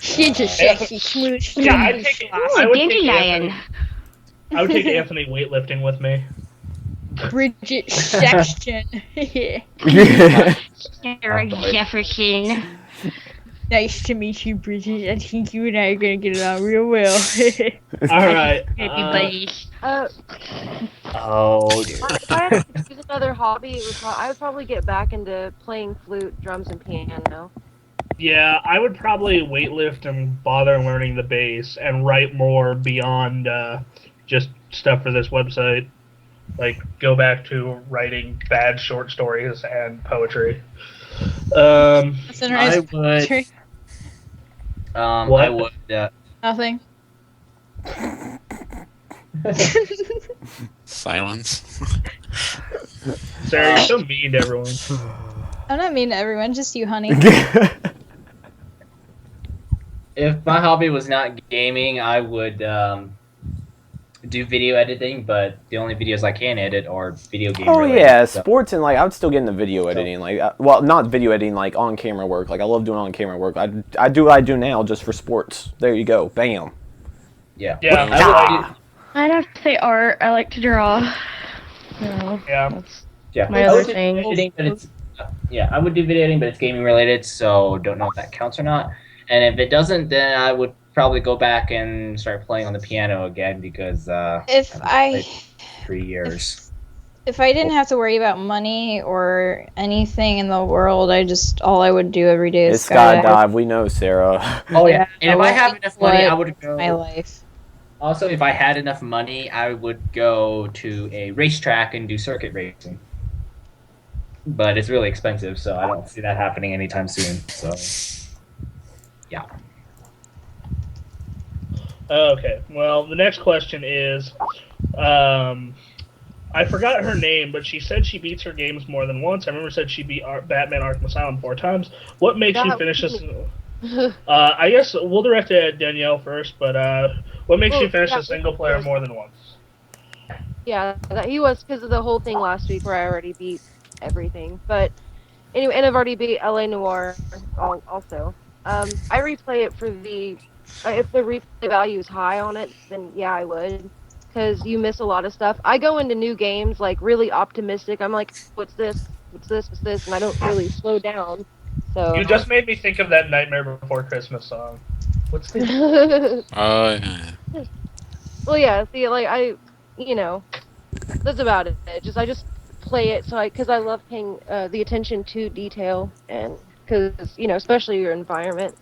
Shid's a sexy smooth. Yeah, I would take dandelion. I would take Anthony weightlifting with me. Bridget Sexton. Sarah Jefferson. Nice to meet you, Bridget. I think you and I are gonna get along real well. Alright. Everybody's. Oh, dude. If I had to choose another hobby, I would probably get back into playing flute, drums, and piano. Yeah, I would probably weightlift and bother learning the bass and write more beyond just stuff for this website. Like, go back to writing bad short stories and poetry. I would. What? I would. Nothing. Silence. Sarah, you're so mean to everyone. I'm not mean to everyone, just you, honey. If my hobby was not gaming, I would do video editing, but the only videos I can edit are video game related. Yeah, so. sports and like I would still get into video editing. Like, well, not video editing, like on camera work. Like I love doing on camera work. I do what I do now just for sports. There you go, bam. Yeah. Yeah, I'd have to say art. I like to draw. No, yeah. that's Yeah. my I other would do thing. editing, but it's I would do video editing, but it's gaming related, so don't know if that counts or not. And if it doesn't, then I would probably go back and start playing on the piano again because If I've played 3 years. If I didn't have to worry about money or anything in the world, all I would do every day is It's skydive. We know, Sarah. Oh yeah. And if I Well, have enough money, I what would go. My life. Also, if I had enough money, I would go to a racetrack and do circuit racing. But it's really expensive, so I don't see that happening anytime soon. So, yeah. Okay, well, the next question is, I forgot her name, but she said she beats her games more than once. I remember said she beat Batman Arkham Asylum 4 times. What makes you finish this? I guess we'll direct it at Danielle first, but what makes you finish a single player more than once? Yeah, he was because of the whole thing last week where I already beat everything. But anyway, and I've already beat LA Noire also. I replay it for the if the replay value is high on it, then yeah, I would. Because you miss a lot of stuff. I go into new games like really optimistic. I'm like, what's this? What's this? What's this? And I don't really slow down. So You just made me think of that Nightmare Before Christmas song. What's the... Yeah. Well, yeah. See, like that's about it. I just play it because I love paying the attention to detail and because especially your environment.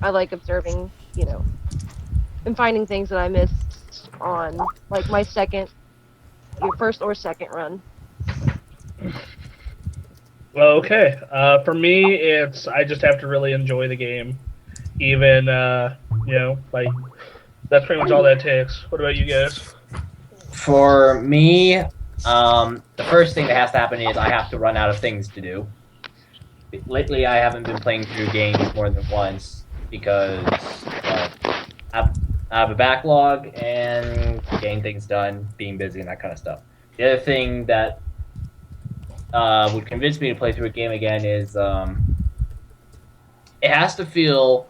I like observing, and finding things that I missed on like my your first or second run. Well, okay. For me, it's I just have to really enjoy the game. Even, like, that's pretty much all that takes. What about you guys? For me, the first thing that has to happen is I have to run out of things to do. Lately, I haven't been playing through games more than once because I have a backlog and getting things done, being busy, and that kind of stuff. The other thing that would convince me to play through a game again is it has to feel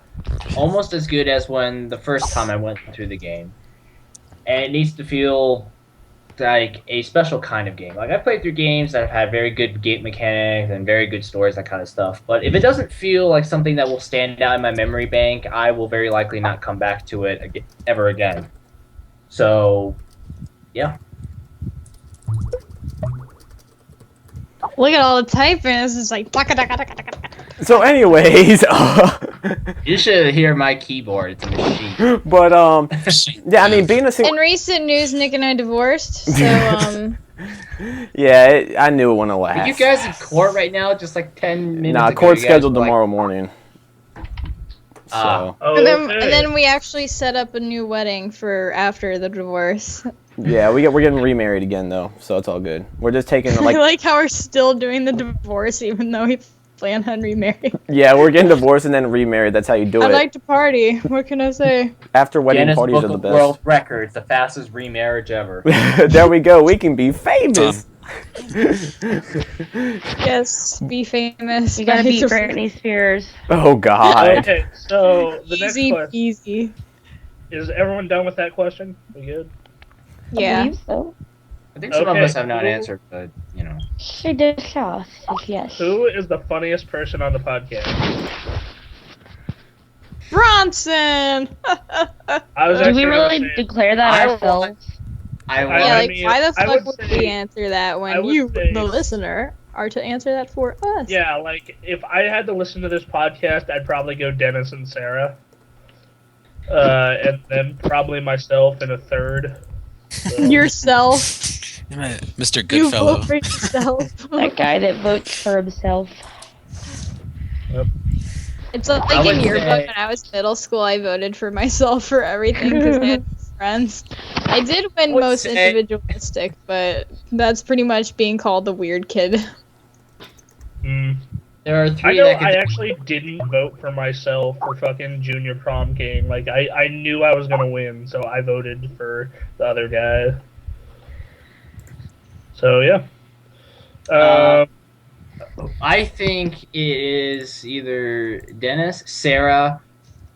almost as good as when the first time I went through the game. And it needs to feel like a special kind of game. Like, I've played through games that have had very good game mechanics and very good stories, that kind of stuff. But if it doesn't feel like something that will stand out in my memory bank, I will very likely not come back to it ever again. So, yeah. Look at all the typing. It's just like. So, anyways, you should hear my keyboard. It's a machine. But yeah, I mean, being a single. In recent news, Nick and I divorced. So Yeah, I knew it wouldn't last. Are you guys in court right now? Just like 10 minutes. Nah, ago, court's you guys scheduled were like, tomorrow morning. So. and then we actually set up a new wedding for after the divorce. Yeah, we're getting remarried again though, so it's all good. We're just taking I like how we're still doing the divorce even though we plan on remarrying. Yeah, we're getting divorced and then remarried. That's how you do it. I like to party. What can I say? After wedding Guinness parties Book are the of best. World Records, the fastest remarriage ever. There we go. We can be famous. Yes, be famous. You gotta beat Britney Spears. Oh God. Okay, so the next Easy question peasy. is everyone done with that question? We good? Yeah. I believe so. I think some of us have not answered, but, you know. She did show. Yes. Who is the funniest person on the podcast? Bronson! I was Do actually we gonna really say- declare that ourselves? Yeah, I like, mean, why the I fuck would would say- we answer that I when would you, say- the listener, are to answer that for us? Yeah, like, if I had to listen to this podcast, I'd probably go Dennis and Sarah. And then probably myself in a third. So- Yourself. Mr. You vote Goodfellow. for yourself. That guy that votes for himself. It's like I would in yearbook say- when I was middle school, I voted for myself for everything because I had friends. I did win would most say- individualistic, but that's pretty much being called the weird kid. Mm. There are I three know that could I actually didn't vote for myself for fucking junior prom king. Like, I knew I was gonna win, so I voted for the other guy. So, yeah. I think it is either Dennis, Sarah,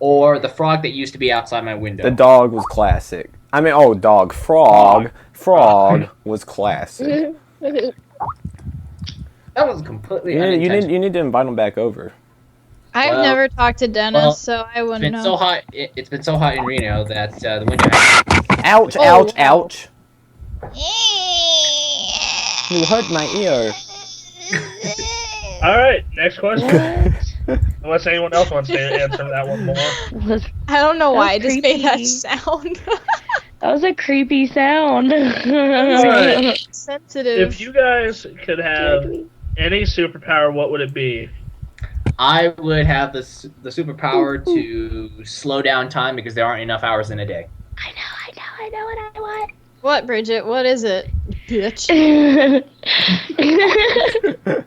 or the frog that used to be outside my window. The dog was classic. I mean, oh, dog. Frog was classic. That was completely You unintentional. need to invite him back over. I've Well- never talked to Dennis, well, so I It's wouldn't been know. so hot. It's been so hot in Reno that the winter. Ouch! Oh, Ouch! wow. Ouch! You hurt my ear. Alright, next question. Unless anyone else wants to answer that one more. I don't know why I That's just made that creepy. sound. That was a creepy sound. Alright. Sensitive. If you guys could have any superpower, what would it be? I would have the superpower to slow down time because there aren't enough hours in a day. I know what I want. What, Bridget? What is it? Bitch.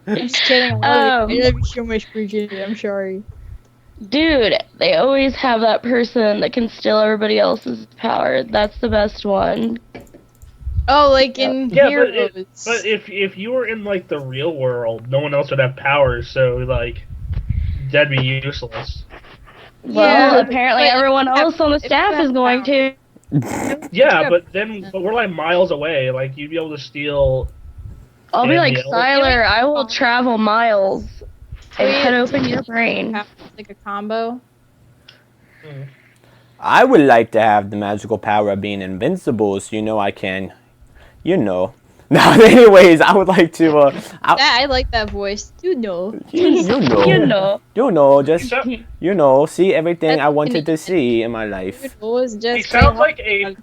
I'm just kidding. I love you so much, Bridget. I'm sorry. Dude, they always have that person that can steal everybody else's power. That's the best one. Oh, like in Yeah, Heroes. but if you were in like the real world, no one else would have powers, so like that'd be useless. Well, Yeah, apparently but everyone if you else on the if you staff have is going to. Yeah, but we're like miles away. Like you'd be able to steal. I'll be like, Danielle. Siler, I will travel miles and cut open your brain. Like a combo. I would like to have the magical power of being invincible, so I can, No, anyways, I would like to. Yeah, I like that voice. You know. Just see everything I wanted to see in my life. He sounds like a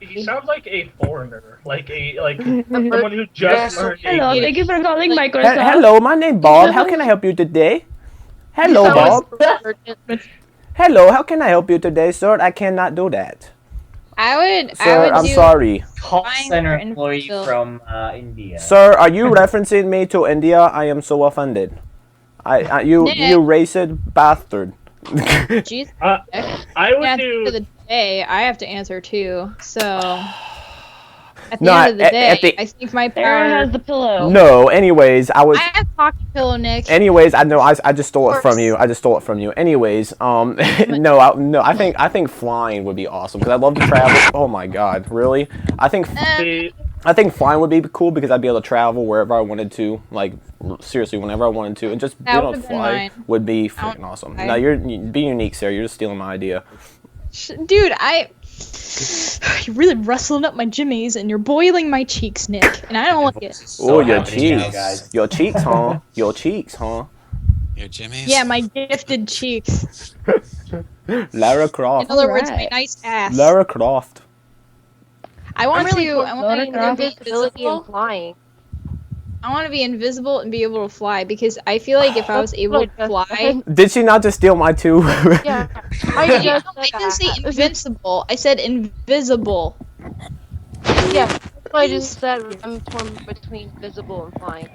foreigner, like someone who just learned Hello, English. thank you for calling Microsoft. Hello, my name Bob. How can I help you today? Hello, Bob. Hello, how can I help you today, sir? I cannot do that. Sir, I'm sorry. Call Fine, center you're employee invincible. from India. Sir, are you referencing me to India? I am so offended. You Nick. racist bastard. Jeez. I would Yeah, do. for the day, I have to answer too. So at the No, end of the at day, the- I think my Sarah power. has the pillow. No, anyways, I have Pocket Pillow, Nick. Anyways, I know I just stole it from you. I just stole it from you. Anyways, no, I think flying would be awesome because I love to travel. Oh my God, really? I think flying would be cool because I'd be able to travel wherever I wanted to, like seriously, whenever I wanted to, and just being able to fly would be freaking awesome. Now you're being unique, Sarah. You're just stealing my idea. Dude, you're really rustling up my jimmies and you're boiling my cheeks, Nick, and I don't like it. Oh, your cheeks. Your cheeks, huh? Your cheeks, huh? Your jimmies? Yeah, my gifted cheeks. Lara Croft. In other words, my nice ass. Lara Croft. I want to be invisibility and invisible. flying. I want to be invisible and be able to fly because I feel like if I was able to fly. Did she not just steal my two? Yeah. I didn't say invincible. I said invisible. Yeah, that's what I just said. I'm torn between visible and flying.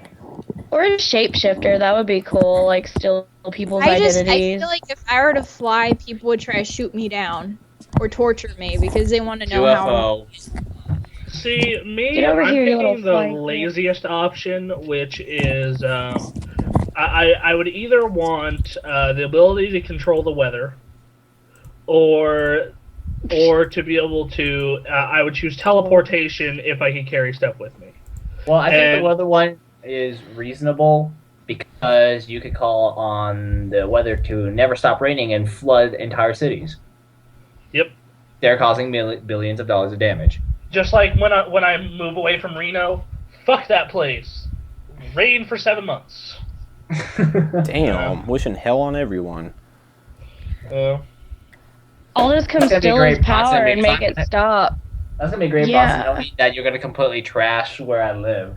Or a shapeshifter, that would be cool. Like, steal people's I identities. feel like if I were to fly, people would try to shoot me down or torture me because they want to know how. See, me, Get over I'm here, you picking little the flying laziest option, which is I would either want the ability to control the weather, or to be able to. I would choose teleportation if I could carry stuff with me. Well, I think the weather one is reasonable because you could call on the weather to never stop raining and flood entire cities. Yep. They're causing billions of dollars of damage. Just like when I move away from Reno, fuck that place. Rain for 7 months. Damn, wishing hell on everyone. I'll just come steal his power and make it stop. That's gonna be great, Yeah. boss. Don't mean that you're gonna completely trash where I live.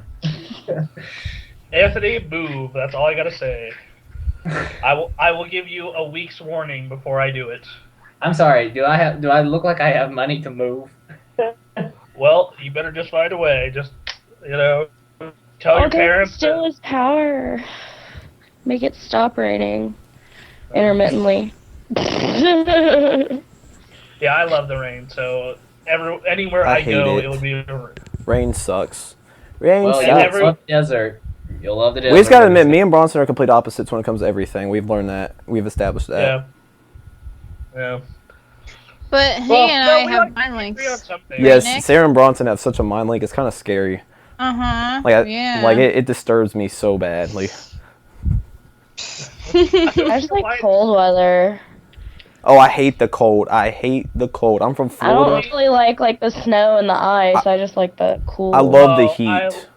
Anthony, move. That's all I gotta say. I will give you a week's warning before I do it. I'm sorry. Do I look like I have money to move? Well, you better just find a way. Just tell your parents. Steal his power. Make it stop raining intermittently. Yeah, I love the rain. So anywhere I go, hate it would be. Rain sucks. Rain Well, sucks. you love the desert. You'll love the desert. We just gotta admit, me and Bronson are complete opposites when it comes to everything. We've learned that. We've established that. Yeah. But he and I have mind links. Yes, Nick? Sarah and Bronson have such a mind link. It's kind of scary. Yeah. Like it disturbs me so badly. I just like cold weather. Oh, I hate the cold. I hate the cold. I'm from I don't Florida. really like the snow and the ice. I just like the cool. I love the heat.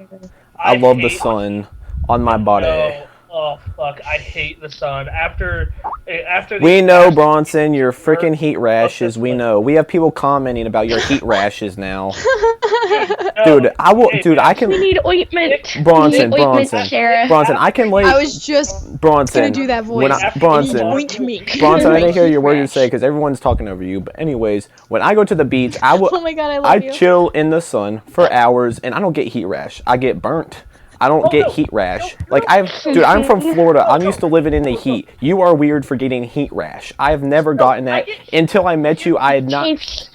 I love the sun on my body. Oh fuck! I hate the sun. After We know, Bronson, your freaking heat rashes. We know. We have people commenting about your heat rashes now. Dude, I can. We need ointment. Bronson, We need ointment, Sheriff. Bronson, I can lay. I was just Bronson, gonna do that voice. Bronson, Bronson, I didn't hear your word you say because everyone's talking over you. But anyways, when I go to the beach, Oh my God, I love you. chill in the sun for hours, and I don't get heat rash. I get burnt. I don't get heat rash. Like I'm from Florida. I'm used to living in the heat. You are weird for getting heat rash. I've never gotten that until I met you. I had not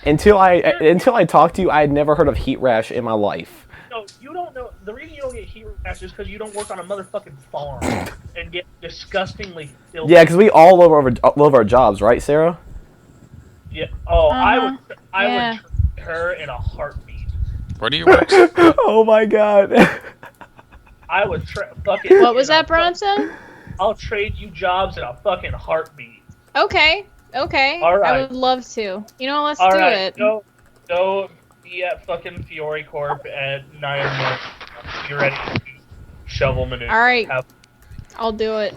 until I talked to you. I had never heard of heat rash in my life. No, you don't know. The reason you don't get heat rash is because you don't work on a motherfucking farm and get disgustingly filthy. Yeah, because we all love our jobs, right, Sarah? Yeah. Oh, Yeah. I would treat her in a heartbeat. Where do you work? Oh my God. I would fucking. What was that, Bronson? I'll trade you jobs in a fucking heartbeat. Okay. All I right. would love to. You know, let's All do right, it. Go be at fucking Fiore Corp at 9 a.m. You're ready to shovel maneuver. All right. I'll do it.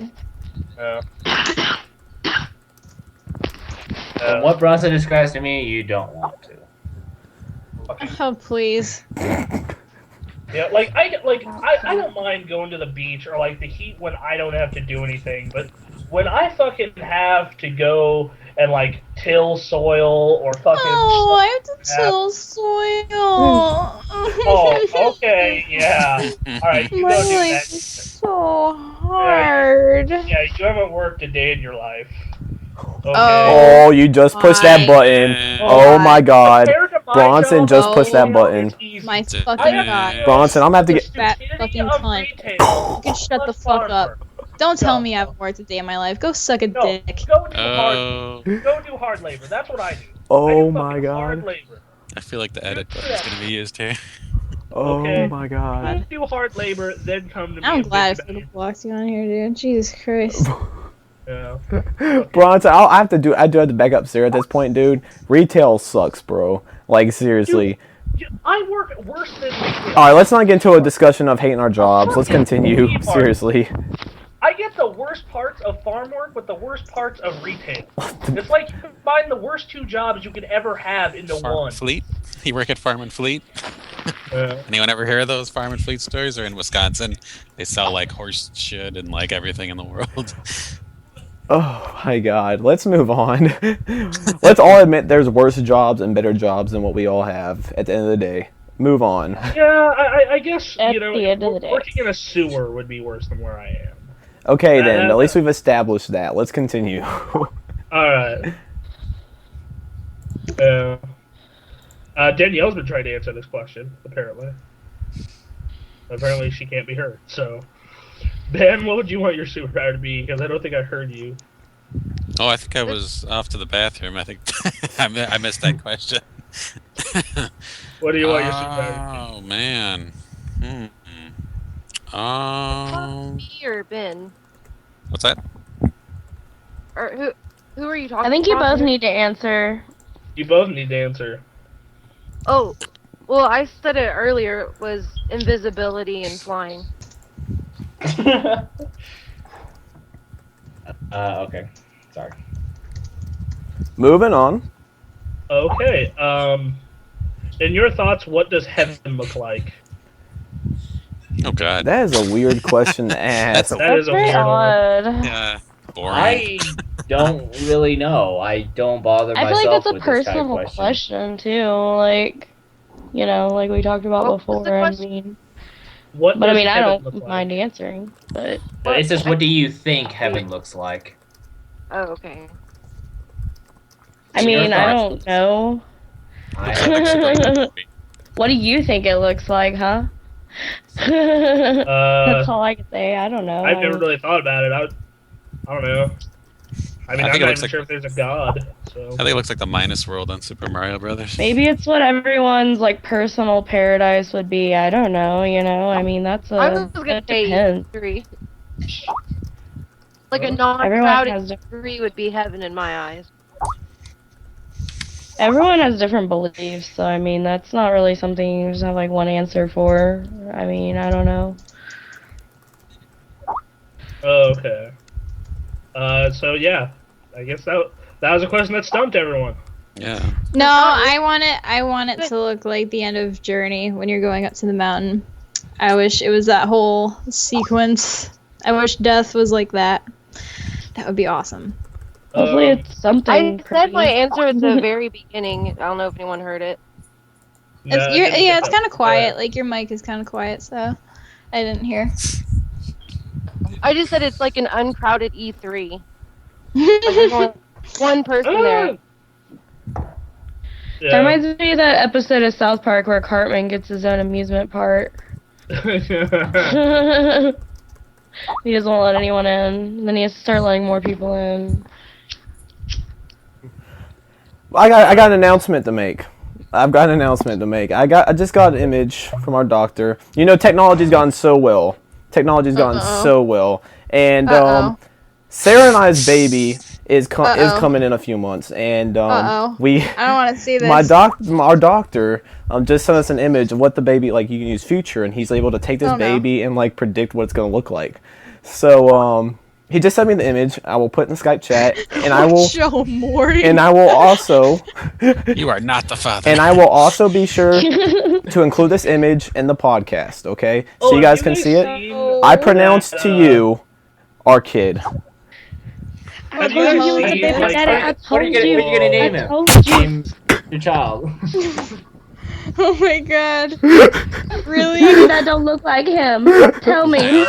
From what Bronson describes to me, you don't want to. Oh, please. Yeah, I don't mind going to the beach or like the heat when I don't have to do anything, but when I fucking have to go and like till soil or fucking. Oh, I have to till soil. Oh, okay, yeah. All right, you My go do life that. is so hard. Yeah, you haven't worked a day in your life. Okay. Oh, you just pushed that button. Oh my god. Compared to my Bronson job, just pushed that button. it's easy. My It's- fucking uh, god. Bronson, I'm gonna have to The get. Fat stupidity fucking of cunt. retail You can shut the plus fuck farm up. work. Don't tell No. me I haven't worked a day in my life. Go suck a No, dick. go do Oh, hard labor. That's what I do. I Oh do my fucking hard god. labor. I feel like the edit button is going to be used here. Oh Okay. my god. You do hard labor, then come to me. I'm and glad I bitch should about have blocked you on here, dude. Jesus Christ. it. Yeah. Bronson, I do have to back up Sarah at this point, dude. Retail sucks, bro. Like, seriously. I work worse than retail. Alright, let's not get into a discussion of hating our jobs. Let's continue. Seriously. I get the worst parts of farm work with the worst parts of retail. It's like you combine the worst two jobs you could ever have into Farm one. and Fleet? You work at Farm and Fleet? Anyone ever hear of those Farm and Fleet stories? Or in Wisconsin, they sell like horse shit and like everything in the world. Oh my god. Let's move on. Let's all admit there's worse jobs and better jobs than what we all have at the end of the day. Move on. Yeah, I guess, At you know, the end of the day. working in a sewer would be worse than where I am. Okay then, at least we've established that. Let's continue. Alright. Danielle's been trying to answer this question, apparently. Apparently she can't be heard, so... Ben, what would you want your superpower to be? Because I don't think I heard you. Oh, I think I was off to the bathroom. I think I missed that question. What do you want your superpower to Oh, man. Me or Ben? What's that? Or who are you talking? I think you about? both need to answer. be? You both need to answer. Oh, well, I said it earlier. It was invisibility and flying. Okay. Sorry. Moving on. Okay, in your thoughts, what does heaven look like? Oh, God. That is a weird question to ask. That is a Very weird one. odd. Yeah. Boring. I don't really know. I don't bother I feel myself like that's a with this kind of personal question too. Like, you know, like we talked about What was the before. I question? mean, What but I does mean, I heaven look don't like? mind answering. But But it's just, what do you think heaven looks like? Oh, okay. I Your mean, I thoughts? don't know. Looks like super movie. What do you think it looks like, huh? That's all I can say. I don't know. I've never really thought about it. I don't know. I mean, I I'm think it not looks even like- sure if there's a god. So. I think it looks like the Minus World on Super Mario Brothers. Maybe it's what everyone's like personal paradise would be. I don't know. You know, I mean, that's a. I was gonna that say depends. 3. Like a Everyone non-crowded has 3 would be heaven in my eyes. Everyone has different beliefs, so I mean, that's not really something you just have like one answer for. I mean, I don't know. Oh, okay. So yeah, I guess that was a question that stumped everyone. Yeah. No, I want it to look like the end of Journey when you're going up to the mountain. I wish it was that whole sequence. I wish death was like that. That would be awesome. Hopefully, it's something. I said my pretty. answer at the very beginning. I don't know if anyone heard it. No, I It's, didn't yeah, get it's that. kind of quiet. Like your mic is kind of quiet, so I didn't hear. I just said it's like an uncrowded E3. Like there's only one person there. That Yeah. reminds me of that episode of South Park where Cartman gets his own amusement park. He doesn't let anyone in. And then he has to start letting more people in. I got an announcement to make. I've got an announcement to make. I just got an image from our doctor. You know, technology's gone so well. Technology's gone so well. And Sarah and I's baby is coming in a few months, and we I don't want to see this. our doctor just sent us an image of what the baby, like, you can use Future, and he's able to take this baby and like predict what it's gonna look like. So he just sent me the image. I will put in the Skype chat, and I will show Maury. and I will also You are not the father. and I will also be sure to include this image in the podcast. Okay, so you guys can see it. I pronounce to you, our kid. Have I told you you it was a seen, baby like, daddy. I What are told you gonna name I him? told you. Name your child. Oh my god. Baby Really? that don't look like him. Tell me.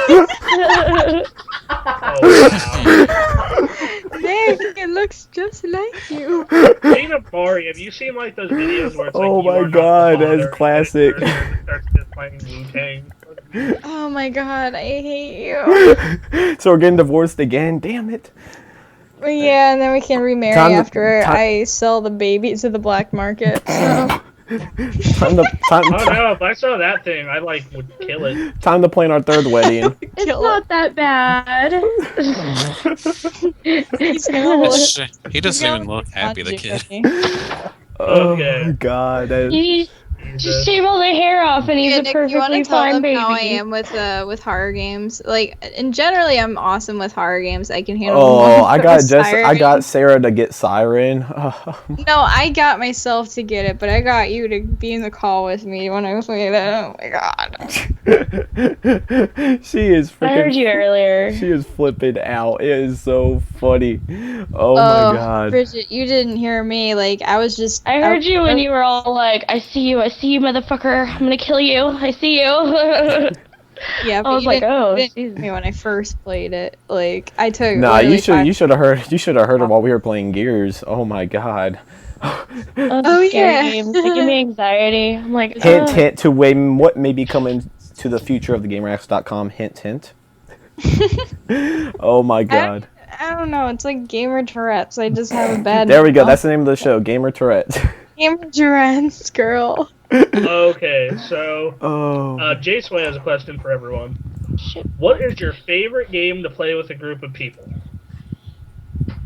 Nick, it looks just like you. Speaking of Mari, have you seen like those videos where it's like, Oh you my are not God, the that's father, classic. and it starts just playing Wu-Tang. Oh my god, I hate you. So we're getting divorced again. Damn it. Yeah, and then we can remarry after I sell the baby to the black market. So. Time Oh no, if I saw that thing, I like would kill it. time to plan our third wedding. It's not that bad. He doesn't even look happy, the kid. Oh Okay. God. You just shave all the hair off and he's Yeah, a Nick, you want perfectly to tell fine them baby. how I am with horror games? Like, and generally, I'm awesome with horror games. I can handle. Oh, one I Siren. got Sarah to get Siren. No, I got myself to get it, but I got you to be in the call with me when I played it. Oh my god. She is freaking. I heard you earlier. She is flipping out. It is so funny. Oh my God. Bridget, you didn't hear me. Like, I was just. I heard you when you were all like, I see you, motherfucker. I'm gonna kill you. I see you. Yeah, but I was you like, didn't, oh, you didn't hear me when I first played it. Like, I took. Nah, literally you should have heard her while we were playing Gears. Oh my God. Oh, yeah. Games. They give me anxiety. I'm like, Hint, hint to what may be coming to the future of the GamerX.com. Hint, hint. Oh my God. I don't know. It's like gamer Tourette's. I just have a bad. There we go. That's the name of the show, Gamer Tourette. Gamer Tourette's, girl. Okay, so Oh. Jason has a question for everyone. What is your favorite game to play with a group of people?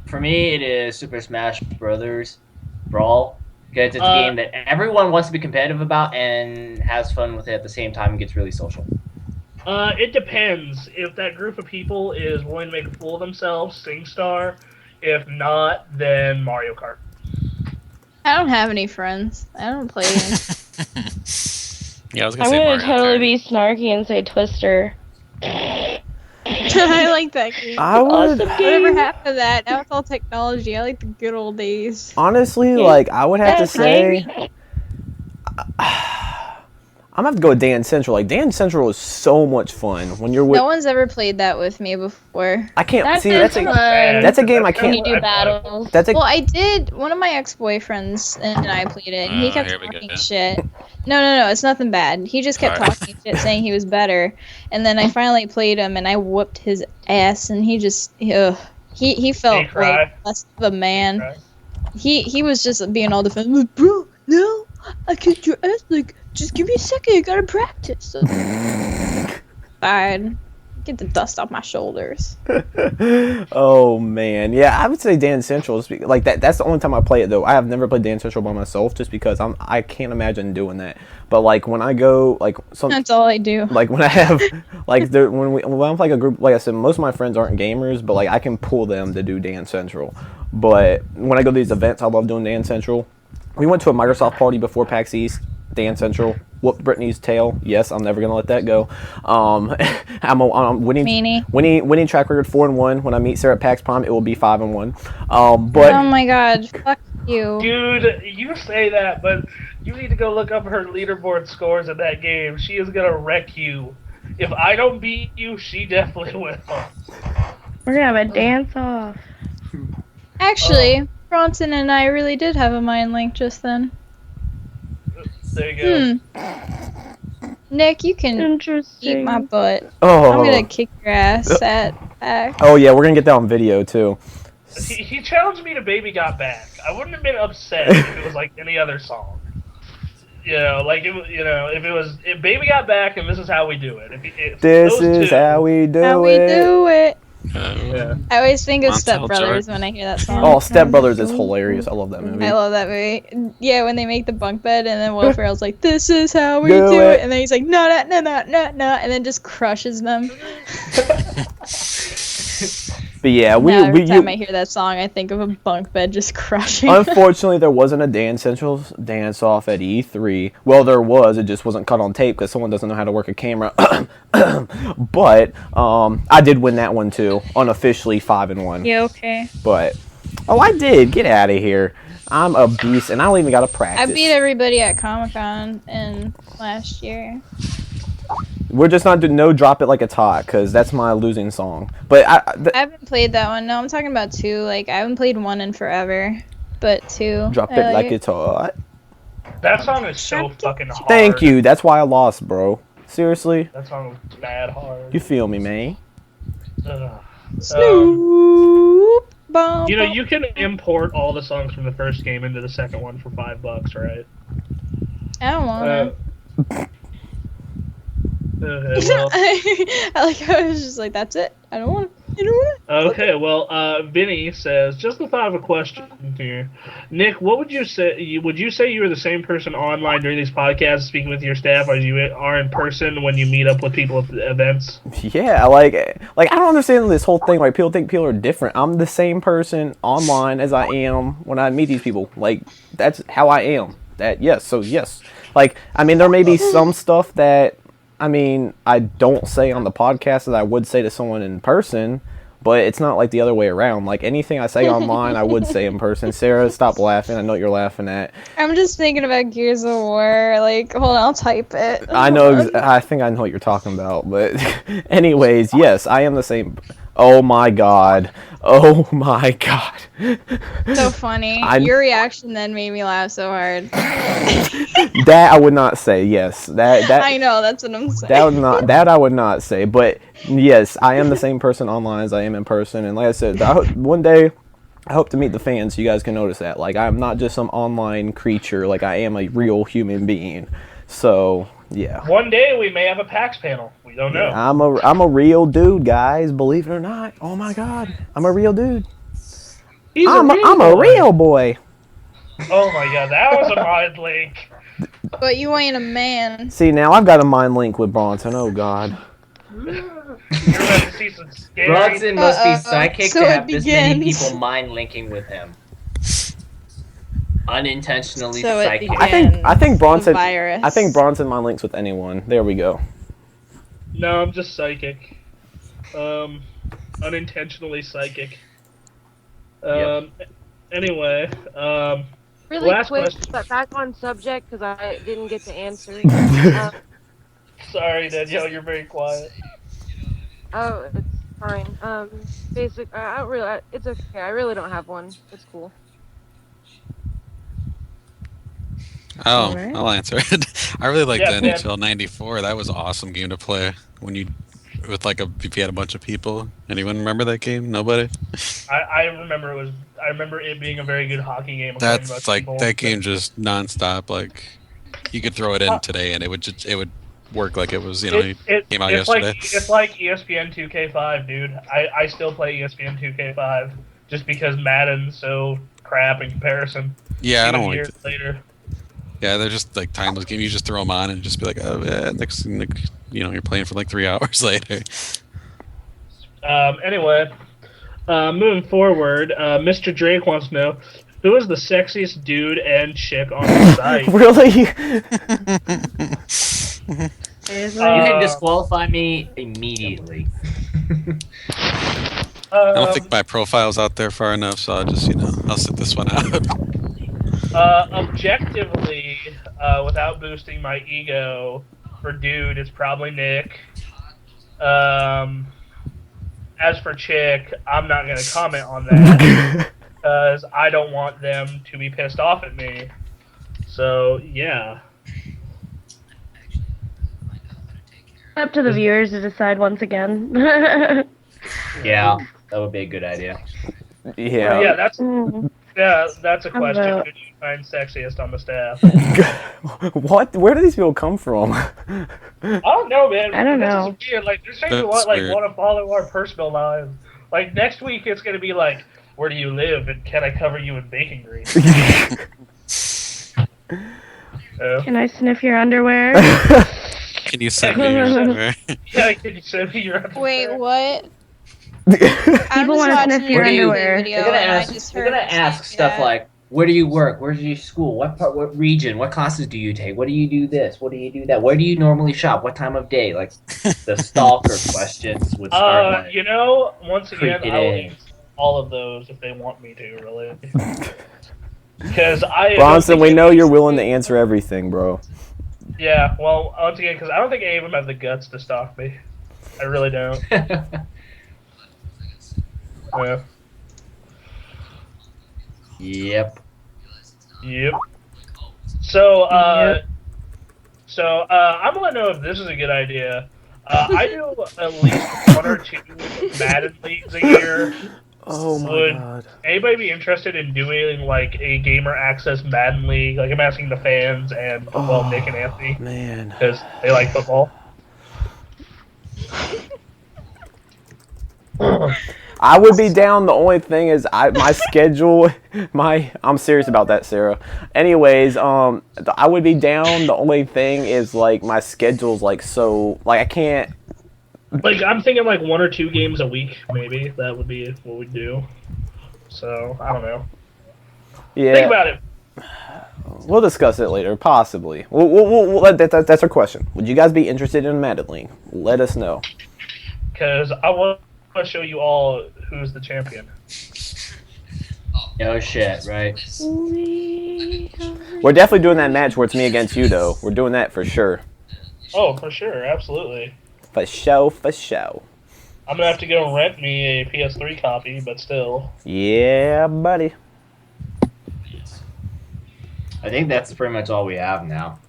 For me, it is Super Smash Brothers Brawl, because it's a game that everyone wants to be competitive about and has fun with it at the same time and gets really social. It depends. If that group of people is willing to make a fool of themselves, SingStar. If not, then Mario Kart. I don't have any friends. I don't play games. Yeah, I was gonna I'm say gonna Mario totally Kart. be snarky and say Twister. I like that game. I would Whatever happened to that? Now it's all technology. I like the good old days. honestly, like, I would have to That's say, great. I'm gonna have to go with Dance Central. Like, Dance Central is so much fun when you're with. No one's ever played that with me before. I can't That's see. fun. That's a game I When can't. you do battles. That's a Well, I did. One of my ex-boyfriends and I played it, and he Oh, kept here we go. talking shit. No, it's nothing bad. He just kept Alright. talking shit, saying he was better. And then I finally played him, and I whooped his ass, and he just, he felt cry? like less of a man. Okay. He was just being all defensive. Like, bro, no, I kicked your ass. Like, just give me a second. I gotta practice. Fine. Get the dust off my shoulders. Oh man, yeah, I would say Dance Central is like that. That's the only time I play it though. I have never played Dance Central by myself just because I can't imagine doing that. But like when I go like That's all I do. like when I have like when I'm like a group, like I said, most of my friends aren't gamers, but like I can pull them to do Dance Central. But when I go to these events, I love doing Dance Central. We went to a Microsoft party before PAX East. Dance Central whooped Brittany's tail. Yes, I'm never gonna let that go. I'm winning track record 4-1. When I meet Sarah at PAX Prime, it will be 5-1. But Oh my god, fuck you. Dude, you say that, but you need to go look up her leaderboard scores in that game. She is gonna wreck you. If I don't beat you, she definitely will. We're gonna have a dance off. Actually, Bronson and I really did have a mind link just then. There you go. Nick, you can Interesting. eat my butt. oh, I'm gonna kick your ass at PAX. oh yeah, we're gonna get that on video too. He challenged me to Baby Got Back. I wouldn't have been upset if it was like any other song. You know, like if Baby Got Back and This Is How We Do It. If This those is two- how we do How we it. do it. Yeah. I always think of Montel Step Brothers Jordan. when I hear that song. Oh, Step Brothers is hilarious. I love that movie. I love that movie. Yeah, when they make the bunk bed and then Will Ferrell's like, "This is how we Do do it." it," and then he's like, "No, and then just crushes them. But yeah, Now, every time I hear that song, I think of a bunk bed just crushing. Unfortunately, there wasn't a Dance Central dance off at E3. Well, there was. It just wasn't cut on tape because someone doesn't know how to work a camera. But I did win that one too, unofficially 5-1. Yeah, okay. But I did. Get out of here. I'm a beast, and I don't even got to I practice. beat everybody at Comic-Con in last year. We're just not doing no drop it like it's hot because that's my losing song. But I haven't played that one. No, I'm talking about 2. Like I haven't played 1 in forever, but 2. drop it like it's hot. That song is so fucking hard. Thank you. That's why I lost, bro. Seriously. That song was mad hard. You feel me, man? Snoop. Bum, You know, you can import all the songs from the first game into the second one for $5, right? I don't want to. Okay, well, I like how I was just like, that's it. I don't want to. okay, well, Vinny says, just the thought of a question here. Nick, what would you say? Would you say you were the same person online during these podcasts, speaking with your staff, as you are in person when you meet up with people at the events? Yeah, like I don't understand this whole thing. Like people think people are different. I'm the same person online as I am when I meet these people. Like that's how I am. Yes. Like I mean, there may be some stuff that I don't say on the podcast that I would say to someone in person, but it's not like the other way around. Like anything I say online, I would say in person. Sarah, stop laughing. I know what you're laughing at. I'm just thinking about Gears of War. Like, hold on, I'll type it. I think I know what you're talking about. But anyways, yes, I am the same. Oh my god. So funny. Your reaction then made me laugh so hard. That I would not say. Yes, that I know, that's what I'm saying. That I would not say. But yes, I am the same person online as I am in person. And like I said, one day I hope to meet the fans so you guys can notice that. Like I'm not just some online creature. Like I am a real human being. So yeah. One day we may have a PAX panel. We don't know. I'm a real dude, guys. Believe it or not. Oh my god, I'm a real dude. I'm a real boy. Oh my god, that was a mind link. But you ain't a man. See, now I've got a mind link with Bronson. Oh god. You're about to see some scary... Bronson must be psychic So to it have this many begins. people mind linking with him. Unintentionally So it psychic. begins. I think Bronson. The virus. I think Bronson mind links with anyone. There we go. No, I'm just psychic. Unintentionally psychic. Anyway, Really last quick, question. but back on subject because I didn't get to answer. Sorry, Danielle, you're very quiet. Oh, it's fine. Basic. I don't really. It's okay. I really don't have one. It's cool. Oh, Alright. I'll answer it. I really liked Yeah, the NHL '94. That was an awesome game to play when you, if you had a bunch of people. Anyone remember that game? Nobody. I remember I remember it being a very good hockey game. That's like that game just nonstop. Like you could throw it in today and it would work like it was came out yesterday. It's like ESPN 2K5, dude. I still play ESPN 2K5 just because Madden's so crap in comparison. Yeah, I Even don't like. years later. Yeah, they're just like timeless games. You just throw them on and just be like, oh yeah, next, you're playing for like 3 hours later. Anyway, moving forward, Mr. Drake wants to know who is the sexiest dude and chick on the site. Really? You can disqualify me immediately. I don't think my profile's out there far enough, so I'll just I'll sit this one out. Objectively, without boosting my ego, for dude, it's probably Nick. As for chick, I'm not going to comment on that because I don't want them to be pissed off at me. So, yeah. Up to the viewers to decide once again. Yeah, that would be a good idea. Yeah. Yeah, that's a question. about- Who do you find sexiest on the staff? What? Where do these people come from? I don't know, man. I don't This know. is weird. Like, there's people That's want weird. to follow our personal lives. Like, next week it's gonna be like, where do you live and can I cover you in bacon grease? Can I sniff your underwear? Can you send me your Yeah, can you send me your underwear? Wait, what? People want to sniff your Where do you- underwear. Video They're gonna and I ask. just They're heard gonna him ask say stuff that. like, "Where do you work? Where's your school? What part? What region? What classes do you take? What do you do this? What do you do that? Where do you normally shop? What time of day?" Like the stalker questions would start. Like, Once again, Freaking I will A. answer all of those if they want me to, really. Because Bronson, we know you're willing to answer everything, bro. Yeah, well, once again, because I don't think any of them have the guts to stalk me. I really don't. Yeah. Yep. Yep. So, Yep. I'm gonna know if this is a good idea. I do at least 1 or 2 Madden leagues a year. Oh my Would god. anybody be interested in doing like a gamer access Madden league? Like I'm asking the fans and Nick and Anthony Man. because they like football. I would be down. The only thing is my schedule. I'm serious about that, Sarah. Anyways, I would be down. The only thing is like my schedule's like so like I can't. Like I'm thinking like 1 or 2 games a week, maybe that would be what we'd do. So I don't know. Yeah. Think about it. We'll discuss it later, possibly. That's our question. Would you guys be interested in Madden League? Let us know. Because I want to show you all who's the champion. No shit, right? We're definitely doing that match where it's me against you, though. We're doing that for sure. Oh, for sure, absolutely. For show, for show. I'm gonna have to go rent me a PS3 copy, but still. Yeah, buddy. I think that's pretty much all we have now.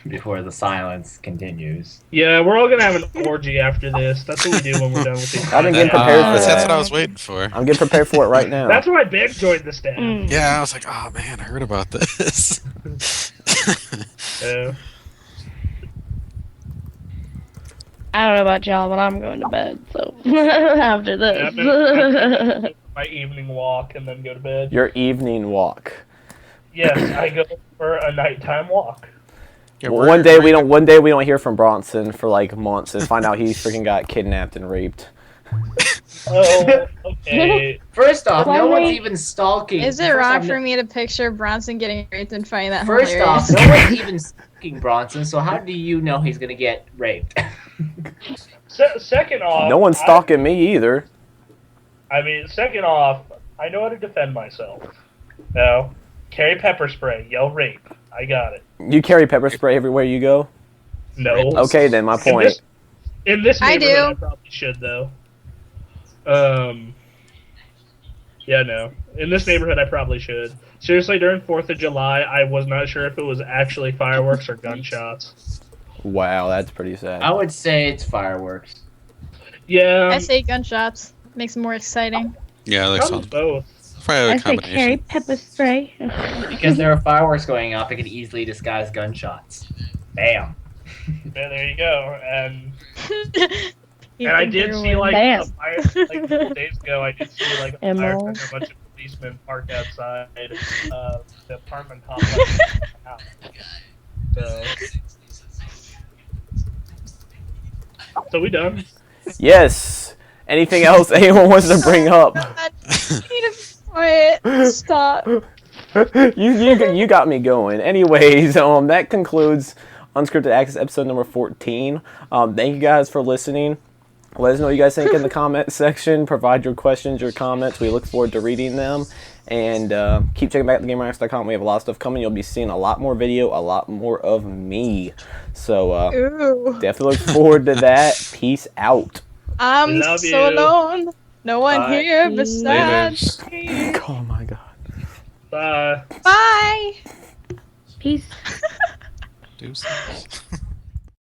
Before the silence continues. Yeah, we're all gonna have an orgy after this. That's what we do when we're done with these. I've been getting prepared for That's that. what I was waiting for. I'm getting prepared for it right now. That's why Ben joined the staff. Yeah, I was like, oh man, I heard about this. I don't know about y'all, but I'm going to bed. So after I'm this, gonna my evening walk and then go to bed. Your evening walk. Yes, I go for a nighttime walk. Yeah, One day we don't hear from Bronson for like months and find out he freaking got kidnapped and raped. Oh, okay. First off, Why no one's wait? even stalking. Is it First wrong off, for me to picture Bronson getting raped and finding that First hilarious? off, no one's even stalking Bronson, so how do you know he's gonna get raped? Second off, No one's stalking me either. Second off, I know how to defend myself. No, carry pepper spray, yell rape. I got it. You carry pepper spray everywhere you go? No. Okay, then my point. In this I neighborhood, do. I probably should though. Yeah, no. In this neighborhood, I probably should. Seriously, during 4th of July, I was not sure if it was actually fireworks or gunshots. Wow, that's pretty sad. I would say it's fireworks. Yeah. I say gunshots. Makes it more exciting. Yeah, that Probably sounds both. probably a I say carry combination. pepper spray. Because there are fireworks going off, it can easily disguise gunshots. Bam. Yeah, there you go. And I did see like Bam. a fire like a couple days ago. I did see like a fire Emerald. and a bunch of policemen parked outside the apartment complex. So we done. Yes. Anything else anyone wants to bring up? I need to quit. Stop. You got me going. Anyways, that concludes Unscripted Access episode number 14. Thank you guys for listening. Let us know what you guys think in the comment section. Provide your questions, your comments. We look forward to reading them. And keep checking back at thegamerx.com. We have a lot of stuff coming. You'll be seeing a lot more video, a lot more of me. So Ooh. definitely look forward to that. Peace out. I'm Love so you. alone. No one Bye. here besides Later. me. Oh my god. Bye. Bye. Peace. Deuces.